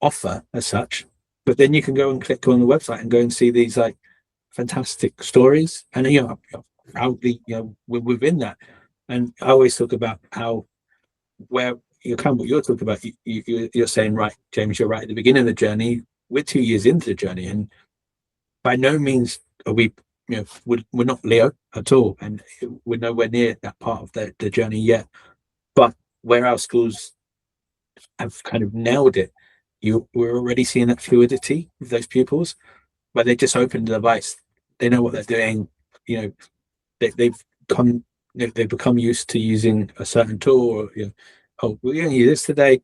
offer as such. But then you can go and click on the website and go and see these like fantastic stories, and proudly we're within that. And I always talk about how what you're talking about, you're saying, right, James, you're right at the beginning of the journey. We're 2 years into the journey, and by no means are we we're not Leo at all, and we're nowhere near that part of the journey yet. But where our schools have kind of nailed it, we're already seeing that fluidity with those pupils, where they just open the device, they know what they're doing. They've become used to using a certain tool, or we're going to use this today.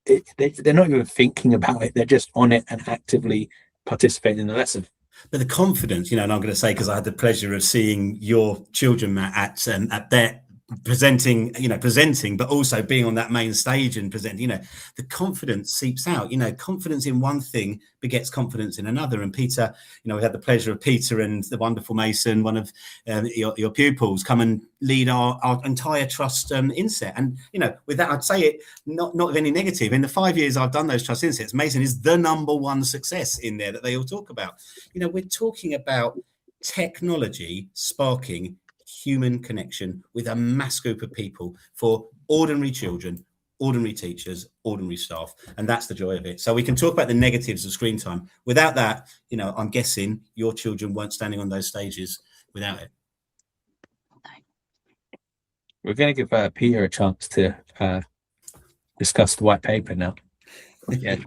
They're not even thinking about it. They're just on it and actively participating in the lesson. But the confidence, and I'm going to say, because I had the pleasure of seeing your children, Matt, at their presenting, but also being on that main stage and presenting, the confidence seeps out. Confidence in one thing begets confidence in another. And Peter, we had the pleasure of Peter and the wonderful Mason, one of your pupils, come and lead our entire trust inset. And with that, I'd say it not with any negative. In the 5 years I've done those trust insets, Mason is the number one success in there that they all talk about. We're talking about technology sparking human connection with a mass group of people for ordinary children, ordinary teachers, ordinary staff, and that's the joy of it. So we can talk about the negatives of screen time. Without that, I'm guessing your children weren't standing on those stages without it. We're going to give Peter a chance to discuss the white paper now. Yeah.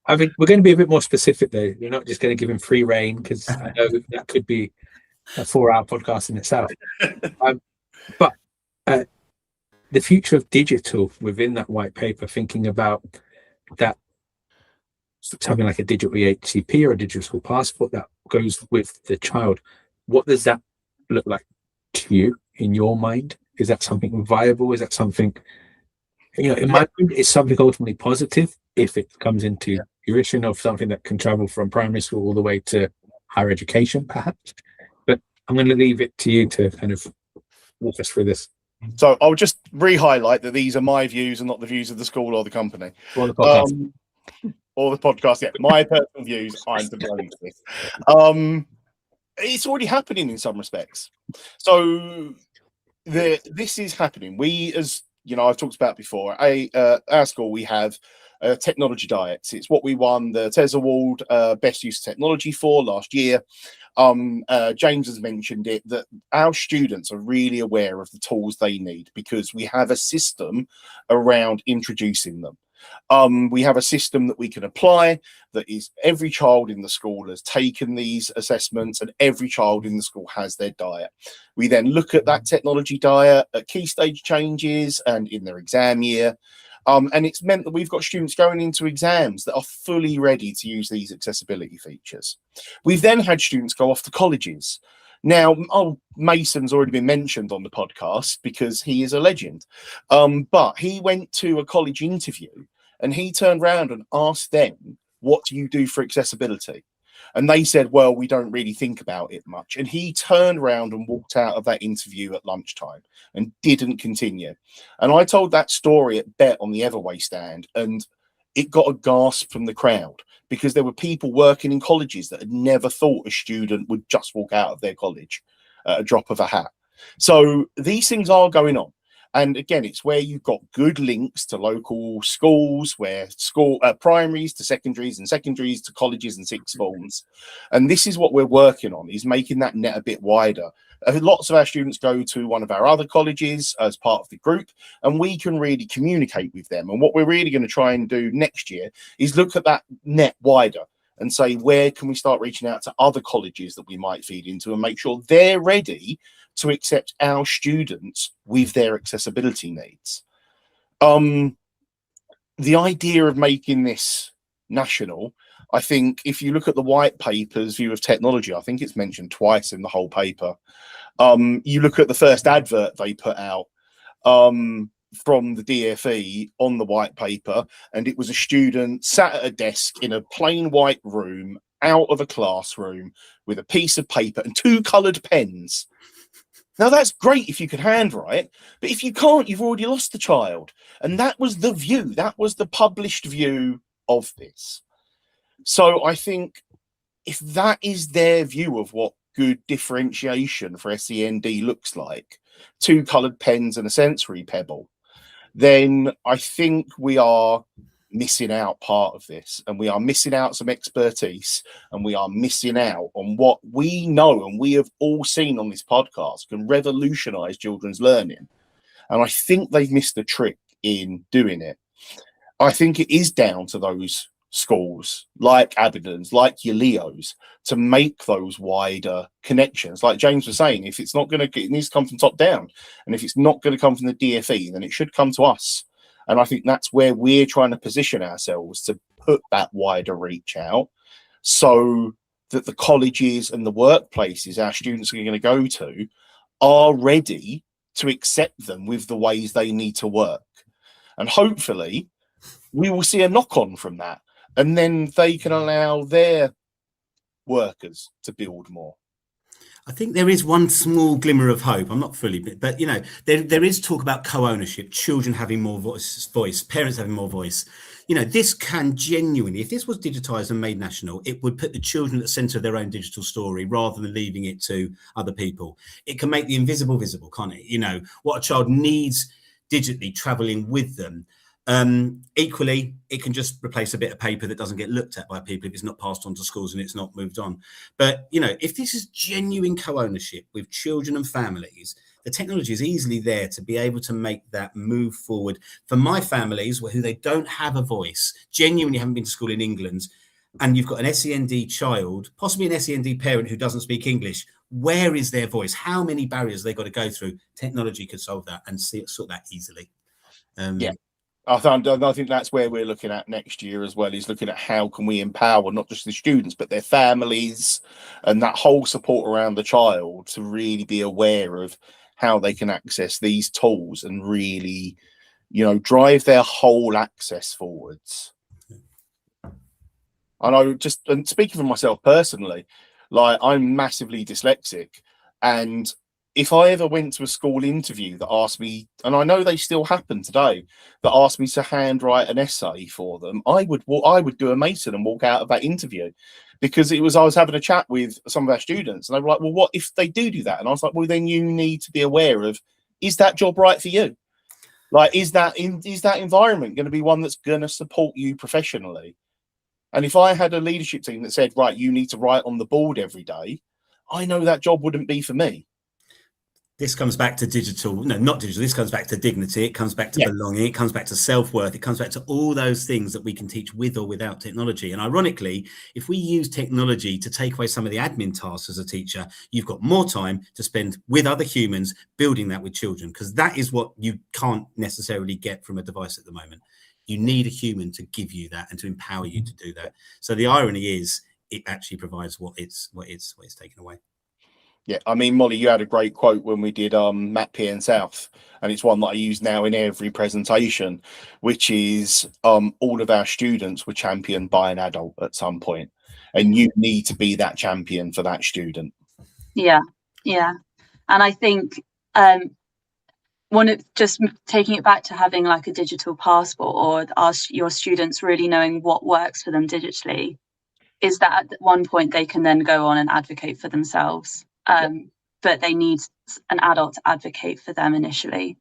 I mean, we're going to be a bit more specific though. We're not just going to give him free reign, because I know that could be a 4-hour podcast in itself. But the future of digital within that white paper, thinking about that, something like a digital EHCP or a digital school passport that goes with the child. What does that look like to you in your mind? Is that something viable? Is that something, in my mind, it's something ultimately positive if it comes into fruition of something that can travel from primary school all the way to higher education, perhaps. But I'm going to leave it to you to kind of walk us through this. So I'll just re-highlight that these are my views and not the views of the school or the company. Or the podcast. Or the podcast, yeah. My personal views, I'm to blame for this. It's already happening in some respects. So this is happening. We, as I've talked about before, our school, we have technology diets. It's what we won the TES Award Best Use of Technology for last year. James has mentioned it, that our students are really aware of the tools they need because we have a system around introducing them. We have a system that we can apply that is every child in the school has taken these assessments and every child in the school has their diet. We then look at that technology diet at key stage changes and in their exam year. And it's meant that we've got students going into exams that are fully ready to use these accessibility features. We've then had students go off to colleges. Now, Mason's already been mentioned on the podcast because he is a legend. But he went to a college interview and he turned around and asked them, what do you do for accessibility? And they said, well, we don't really think about it much. And he turned around and walked out of that interview at lunchtime and didn't continue. And I told that story at Bet on the Everway stand, and it got a gasp from the crowd because there were people working in colleges that had never thought a student would just walk out of their college at a drop of a hat. So these things are going on. And again, it's where you've got good links to local schools, where primaries to secondaries and secondaries to colleges and sixth forms. And this is what we're working on, is making that net a bit wider. Lots of our students go to one of our other colleges as part of the group, and we can really communicate with them. And what we're really going to try and do next year is look at that net wider and say, where can we start reaching out to other colleges that we might feed into and make sure they're ready to accept our students with their accessibility needs. The idea of making this national, I think if you look at the white paper's view of technology, I think it's mentioned twice in the whole paper. You look at the first advert they put out from the DFE on the white paper, and it was a student sat at a desk in a plain white room out of a classroom with a piece of paper and 2 coloured pens. Now, that's great if you can handwrite, but if you can't, you've already lost the child. And that was the view. That was the published view of this. So I think if that is their view of what good differentiation for SEND looks like, 2 coloured pens and a sensory pebble, then I think we are missing out part of this, and we are missing out some expertise, and we are missing out on what we know and we have all seen on this podcast can revolutionize children's learning. And I think they've missed a trick in doing it. I think it is down to those schools like Abingdon's, like your Leos, to make those wider connections. Like James was saying, if it's not going to, it needs to come from top down, and if it's not going to come from the DFE, then it should come to us. And I think that's where we're trying to position ourselves, to put that wider reach out so that the colleges and the workplaces our students are going to go to are ready to accept them with the ways they need to work. And hopefully we will see a knock-on from that, and then they can allow their workers to build more. I think there is one small glimmer of hope. I'm not fully, but there is talk about co-ownership, children having more voice, parents having more voice. This can genuinely, if this was digitized and made national, it would put the children at the center of their own digital story rather than leaving it to other people. It can make the invisible visible, can't it? What a child needs digitally traveling with them. Equally, it can just replace a bit of paper that doesn't get looked at by people if it's not passed on to schools and it's not moved on. But if this is genuine co-ownership with children and families, the technology is easily there to be able to make that move forward for my families who they don't have a voice, genuinely haven't been to school in England, and you've got an SEND child, possibly an SEND parent who doesn't speak English. Where is their voice? How many barriers have they got to go through? Technology could solve that and sort that easily. Yeah. I think that's where we're looking at next year as well, is looking at how can we empower not just the students, but their families and that whole support around the child to really be aware of how they can access these tools and really, you know, drive their whole access forwards. And speaking for myself personally, like, I'm massively dyslexic, and if I ever went to a school interview that asked me, and I know they still happen today, that asked me to handwrite an essay for them, I would do a Mason and walk out of that interview, because I was having a chat with some of our students, and they were like, well, what if they do that? And I was like, well, then you need to be aware of, is that job right for you? Like, is that environment going to be one that's going to support you professionally? And if I had a leadership team that said, right, you need to write on the board every day, I know that job wouldn't be for me. This comes back to digital. No, not digital. This comes back to dignity. It comes back to belonging. It comes back to self-worth. It comes back to all those things that we can teach with or without technology. And ironically, if we use technology to take away some of the admin tasks as a teacher, you've got more time to spend with other humans building that with children, because that is what you can't necessarily get from a device at the moment. You need a human to give you that and to empower you to do that. So the irony is, it actually provides what it's taken away. Yeah, I mean, Molly, you had a great quote when we did Matt P. and South, and it's one that I use now in every presentation, which is all of our students were championed by an adult at some point, and you need to be that champion for that student. Yeah, and I think just taking it back to having like a digital passport, or your students really knowing what works for them digitally, is that at one point they can then go on and advocate for themselves. But they need an adult to advocate for them initially.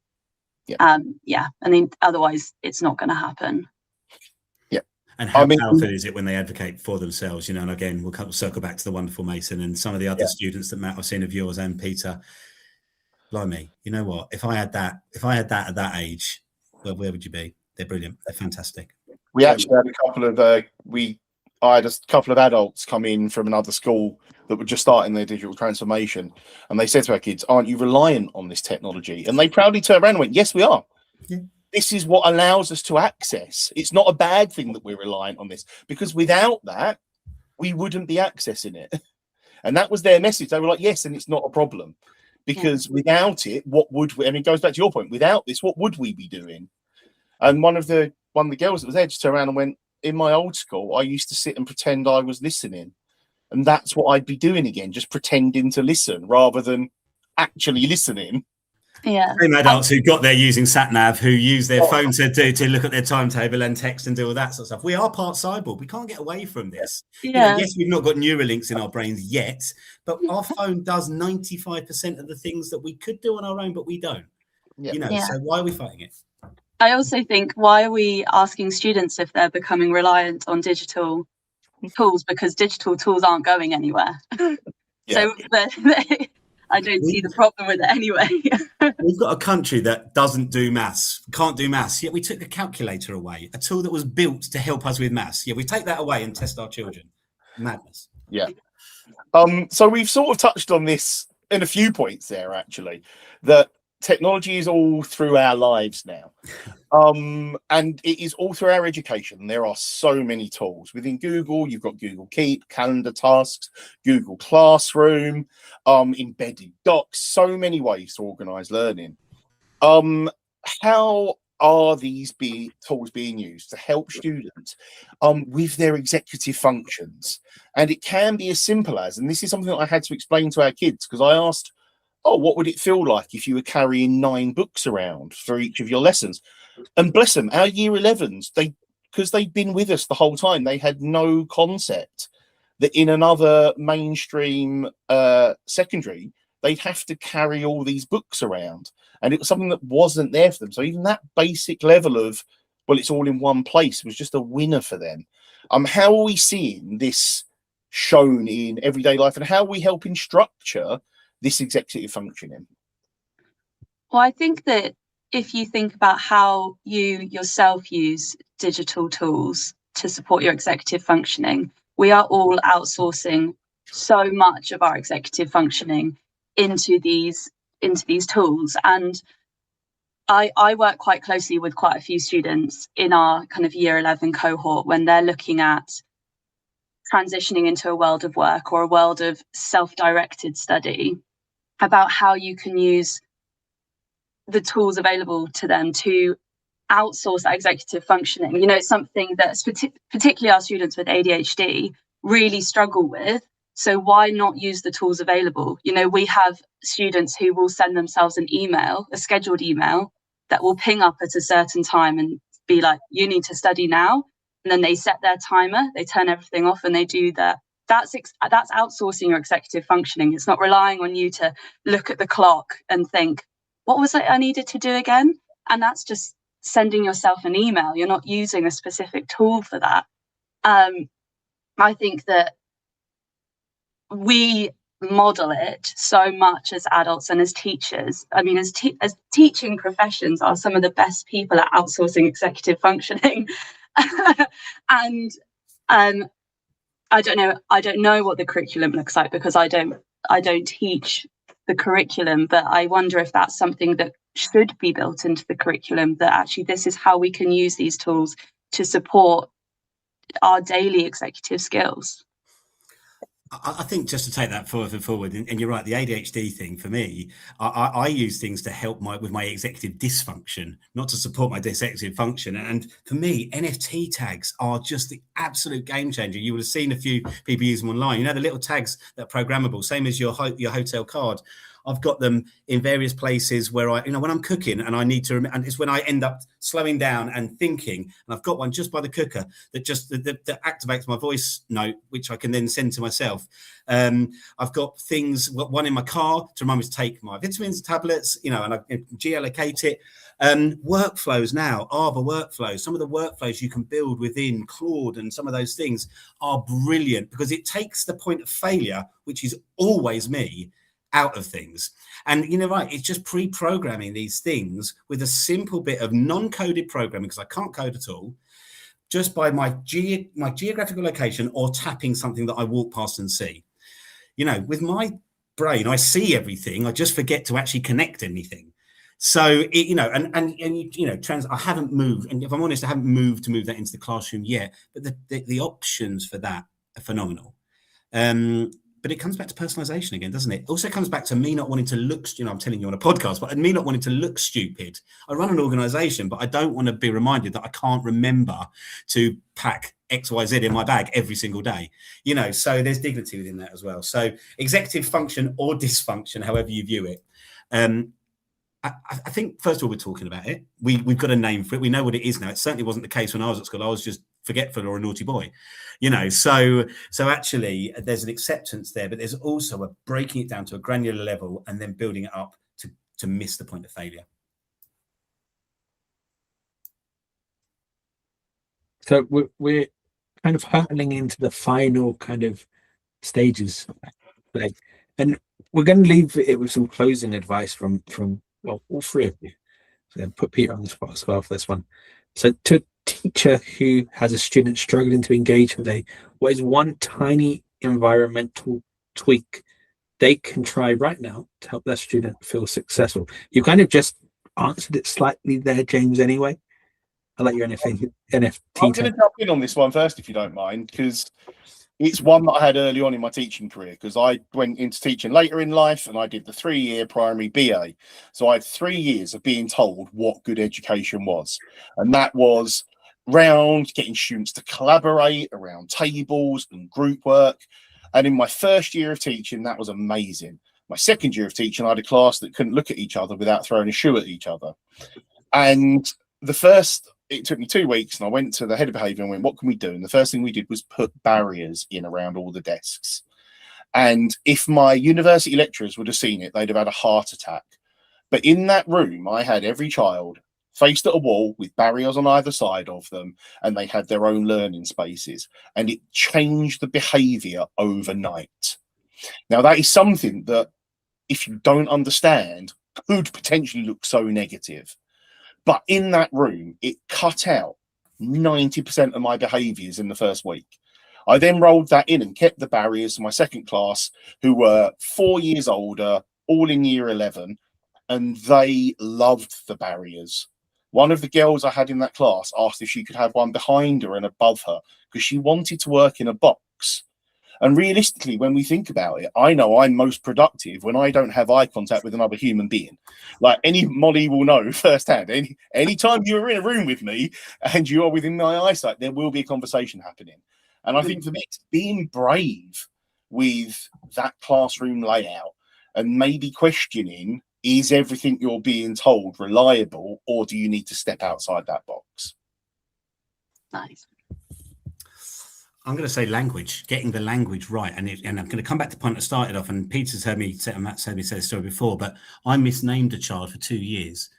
I mean, otherwise it's not going to happen. And how powerful is it when they advocate for themselves, you know? And again, we'll circle back to the wonderful Mason and some of the other students that Matt, I've seen of yours and Peter. Blimey, you know what? If I had that at that age, well, where would you be? They're brilliant. They're fantastic. We actually had I had a couple of adults come in from another school that were just starting their digital transformation, and they said to our kids, aren't you reliant on this technology? And they proudly turned around and went, yes, we are. Yeah. This is what allows us to access. It's not a bad thing that we're reliant on this, because without that, we wouldn't be accessing it. And that was their message. They were like, yes, and it's not a problem, because without it, what would we, and it goes back to your point, without this, what would we be doing? And one of the girls that was there just turned around and went, in my old school, I used to sit and pretend I was listening. And that's what I'd be doing again, just pretending to listen rather than actually listening. Yeah. Same adults who got there using sat-nav, who use their phone to look at their timetable and text and do all that sort of stuff. We are part cyborg. We can't get away from this. Yeah. You know, yes, we've not got Neuralinks in our brains yet, but our phone does 95% of the things that we could do on our own, but we don't. Yeah. You know, so why are we fighting it? I also think, why are we asking students if they're becoming reliant on digital tools? Because digital tools aren't going anywhere. So I don't see the problem with it anyway. We've got a country that doesn't do maths, can't do maths, yet we took the calculator away, a tool that was built to help us with maths. Yeah, we take that away and test our children. Madness. Yeah. So we've sort of touched on this in a few points there, actually, that technology is all through our lives now. And it is all through our education. There are so many tools within Google. You've got Google Keep, calendar tasks, Google Classroom, embedded docs, so many ways to organize learning. How are these tools being used to help students with their executive functions? And it can be as simple as, and this is something that I had to explain to our kids, because I asked, what would it feel like if you were carrying 9 books around for each of your lessons? And bless them, our year 11s, because they'd been with us the whole time, they had no concept that in another mainstream secondary, they'd have to carry all these books around. And it was something that wasn't there for them. So even that basic level of, well, it's all in one place, was just a winner for them. How are we seeing this shown in everyday life, and how are we helping structure this executive functioning? Well, I think that if you think about how you yourself use digital tools to support your executive functioning, we are all outsourcing so much of our executive functioning into these tools. And I work quite closely with quite a few students in our kind of year 11 cohort when they're looking at transitioning into a world of work or a world of self-directed study, about how you can use the tools available to them to outsource that executive functioning. You know, it's something that particularly our students with ADHD really struggle with. So why not use the tools available? You know, we have students who will send themselves an email, a scheduled email, that will ping up at a certain time and be like, you need to study now. And then they set their timer, they turn everything off, and they do that. That's outsourcing your executive functioning. It's not relying on you to look at the clock and think, what was it I needed to do again? And that's just sending yourself an email. You're not using a specific tool for that. I think that we model it so much as adults and as teachers. I mean, as teaching professions are some of the best people at outsourcing executive functioning. And I don't know what the curriculum looks like, because I don't teach the curriculum, but I wonder if that's something that should be built into the curriculum, that actually this is how we can use these tools to support our daily executive skills. I think just to take that forward, and you're right, the ADHD thing for me, I use things to help with my executive dysfunction, not to support my executive function. And for me, NFT tags are just the absolute game changer. You would have seen a few people use them online. You know, the little tags that are programmable, same as your hotel card. I've got them in various places where when I'm cooking and I need to, and it's when I end up slowing down and thinking, and I've got one just by the cooker that that activates my voice note, which I can then send to myself. I've got one in my car to remind me to take my vitamins, tablets, and I geolocate it. Workflows now, Arbor workflows, some of the workflows you can build within Claude, and some of those things are brilliant because it takes the point of failure, which is always me, out of things. And right, it's just pre-programming these things with a simple bit of non-coded programming, because I can't code at all, just by my geographical location or tapping something that I walk past and see. With my brain, I see everything, I just forget to actually connect anything. So I haven't moved, and if I'm honest, I haven't moved to move that into the classroom yet, but the options for that are phenomenal. But it comes back to personalization again, doesn't it? Also comes back to me not wanting to look, I'm telling you on a podcast, but me not wanting to look stupid. I run an organization, but I don't want to be reminded that I can't remember to pack XYZ in my bag every single day. So there's dignity within that as well. So executive function or dysfunction, however you view it. I think, first of all, we're talking about it. We've got a name for it. We know what it is now. It certainly wasn't the case when I was at school. I was just forgetful or a naughty boy, So actually, there's an acceptance there, but there's also a breaking it down to a granular level and then building it up to miss the point of failure. So we're kind of hurtling into the final kind of stages, and we're going to leave it with some closing advice from all three of you. So then put Peter on the spot as well for this one. So to a teacher who has a student struggling to engage today, what is one tiny environmental tweak they can try right now to help their student feel successful? You kind of just answered it slightly there, James, anyway. I'll let your NFT. I'm going to jump in on this one first, if you don't mind, because it's one that I had early on in my teaching career, because I went into teaching later in life and I did the 3-year primary BA. So I had 3 years of being told what good education was. And that was around getting students to collaborate around tables and group work. And in my first year of teaching, that was amazing. My second year of teaching, I had a class that couldn't look at each other without throwing a shoe at each other. And it took me 2 weeks, and I went to the head of behaviour and went, what can we do? And the first thing we did was put barriers in around all the desks. And if my university lecturers would have seen it, they'd have had a heart attack. But in that room, I had every child faced at a wall with barriers on either side of them, and they had their own learning spaces. And it changed the behaviour overnight. Now, that is something that, if you don't understand could potentially look so negative. But in that room, it cut out 90% of my behaviours in the first week. I then rolled that in and kept the barriers to my second class, who were 4 years older, all in year 11, and they loved the barriers. One of the girls I had in that class asked if she could have one behind her and above her because she wanted to work in a box. And realistically, when we think about it, I know I'm most productive when I don't have eye contact with another human being. Like Molly will know firsthand, any time you're in a room with me and you are within my eyesight, there will be a conversation happening. And I think for me, it's being brave with that classroom layout and maybe questioning, is everything you're being told reliable, or do you need to step outside that box? Nice. I'm going to say language, getting the language right. And I'm going to come back to the point I started off, and Peter's heard me say, and Matt's heard me say the story before, but I misnamed a child for 2 years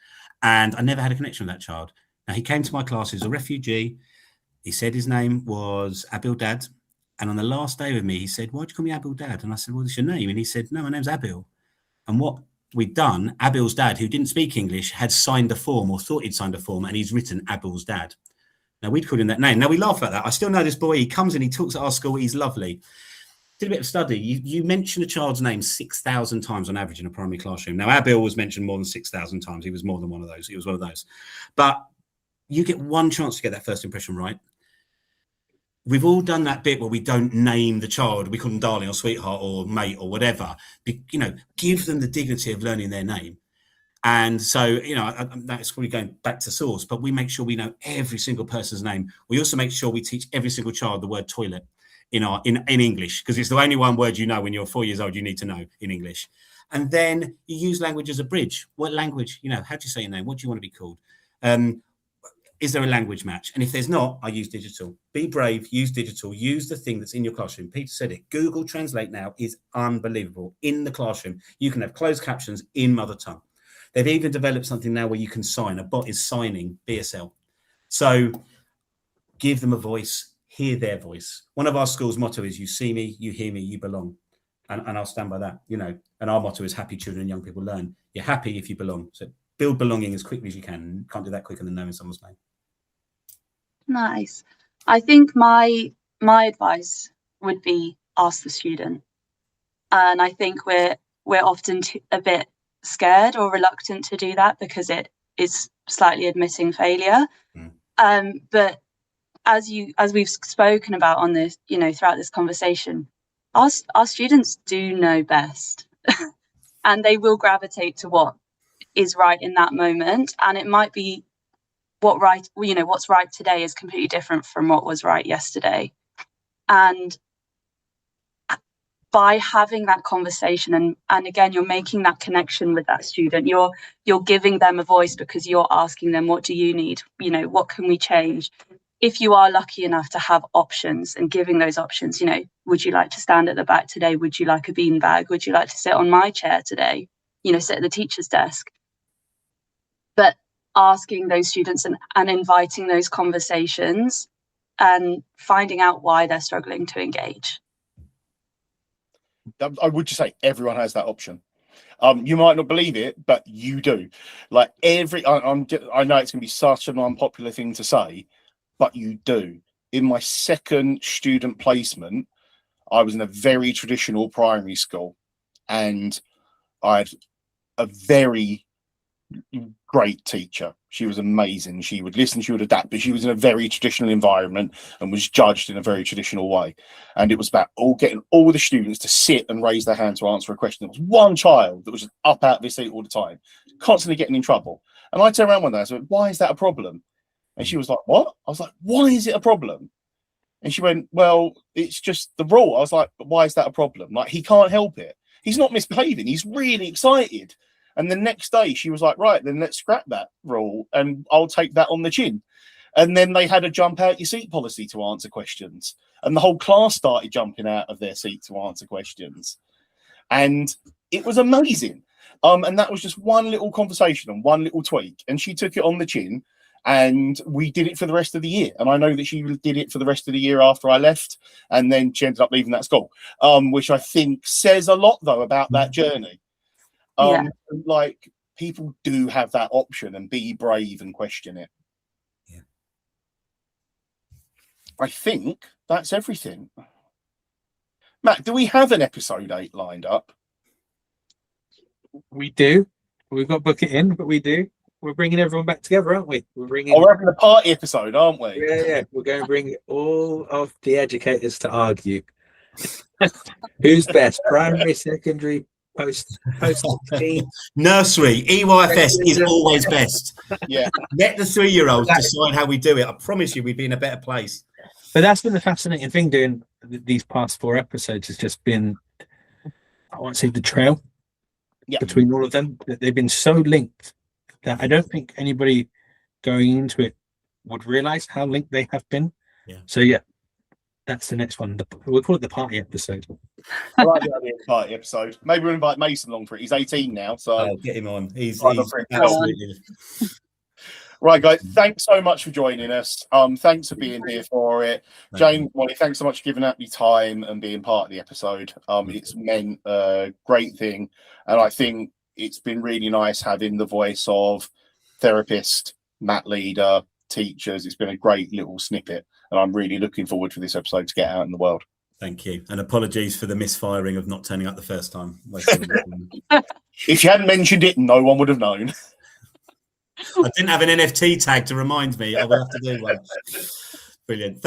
and I never had a connection with that child. Now, he came to my class, he was a refugee. He said his name was Abil Dad. And on the last day with me, he said, why'd you call me Abil Dad? And I said, what's your name? And he said, no, my name's Abil. And what we'd done, Abil's dad, who didn't speak English, had signed a form, or thought he'd signed a form, and he's written Abil's dad. Now, we'd called him that name. Now, we laugh at that. I still know this boy. He comes in, he talks at our school. He's lovely. Did a bit of study. You mention a child's name 6,000 times on average in a primary classroom. Now, Abil was mentioned more than 6,000 times. He was more than one of those. He was one of those. But you get one chance to get that first impression right. We've all done that bit where we don't name the child. We call them darling or sweetheart or mate or whatever. Give them the dignity of learning their name. And so, that's probably going back to source, but we make sure we know every single person's name. We also make sure we teach every single child the word toilet in English, because it's the only one word when you're 4 years old, you need to know in English. And then you use language as a bridge. What language, how do you say your name? What do you want to be called? Is there a language match? And if there's not, I use digital. Be brave, use digital, use the thing that's in your classroom. Peter said it. Google Translate now is unbelievable. In the classroom, you can have closed captions in mother tongue. They've even developed something now where you can sign. A bot is signing BSL. So give them a voice, hear their voice. One of our school's motto is, you see me, you hear me, you belong. And I'll stand by that, And our motto is, happy children and young people learn. You're happy if you belong. So build belonging as quickly as you can. Can't do that quicker than knowing someone's name. Nice. I think my advice would be ask the student. And I think we're often a bit scared or reluctant to do that because it is slightly admitting failure. But as we've spoken about on this, throughout this conversation, our students do know best and they will gravitate to what is right in that moment. And it might be what's right today is completely different from what was right yesterday. And by having that conversation and again, you're making that connection with that student, you're giving them a voice because you're asking them, what do you need? What can we change? If you are lucky enough to have options and giving those options, would you like to stand at the back today? Would you like a beanbag? Would you like to sit on my chair today? Sit at the teacher's desk. But asking those students and inviting those conversations and finding out why they're struggling to engage. I would just say everyone has that option. You might not believe it, but you do. Like I know it's going to be such an unpopular thing to say, but you do. In my second student placement, I was in a very traditional primary school, and I had a very great teacher. She was amazing. She would listen, she would adapt, but she was in a very traditional environment and was judged in a very traditional way. And it was about getting all the students to sit and raise their hand to answer a question. There was one child that was just up out of his seat all the time, constantly getting in trouble. And I turned around one day and I said, why is that a problem? And she was like, what? I was like, why is it a problem? And she went, well, it's just the rule. I was like, but why is that a problem? Like, he can't help it. He's not misbehaving. He's really excited. And the next day she was like, right, then let's scrap that rule and I'll take that on the chin. And then they had a jump out your seat policy to answer questions. And the whole class started jumping out of their seat to answer questions. And it was amazing. And that was just one little conversation and one little tweak. And she took it on the chin and we did it for the rest of the year. And I know that she did it for the rest of the year after I left. And then she ended up leaving that school, which I think says a lot, though, about that journey. Like, people do have that option, and be brave and question it. Yeah. I think that's everything. Matt, do we have an episode 8 lined up? We do. We've got to book it in, but we do. We're bringing everyone back together, aren't we? We're bringing. Oh, we're having a party episode, aren't we? Yeah. We're going to bring all of the educators to argue. Who's best? Primary, secondary, post 16. Nursery, EYFS is always best. Yeah. Let the 3-year-olds decide how we do it. I promise you, we'd be in a better place. But that's been the fascinating thing doing these past 4 episodes, has just been, I want to say, the trail between all of them. They've been so linked that I don't think anybody going into it would realize how linked they have been. Yeah. So yeah, that's the next one. We'll call it the party episode. I like the idea of the party episode. Maybe we'll invite Mason along for it. He's 18 now, so get him on. He's absolutely. Right, guys, thanks so much for joining us. Thanks for being here for it. Jane, Molly, thanks so much for giving up your time and being part of the episode. It's meant a great thing, and I think it's been really nice having the voice of therapist, mat leader, teachers. It's been a great little snippet, and I'm really looking forward for this episode to get out in the world. Thank you, and apologies for the misfiring of not turning up the first time. If you hadn't mentioned it, no one would have known. I didn't have an NFT tag to remind me. I will have to do one. Brilliant.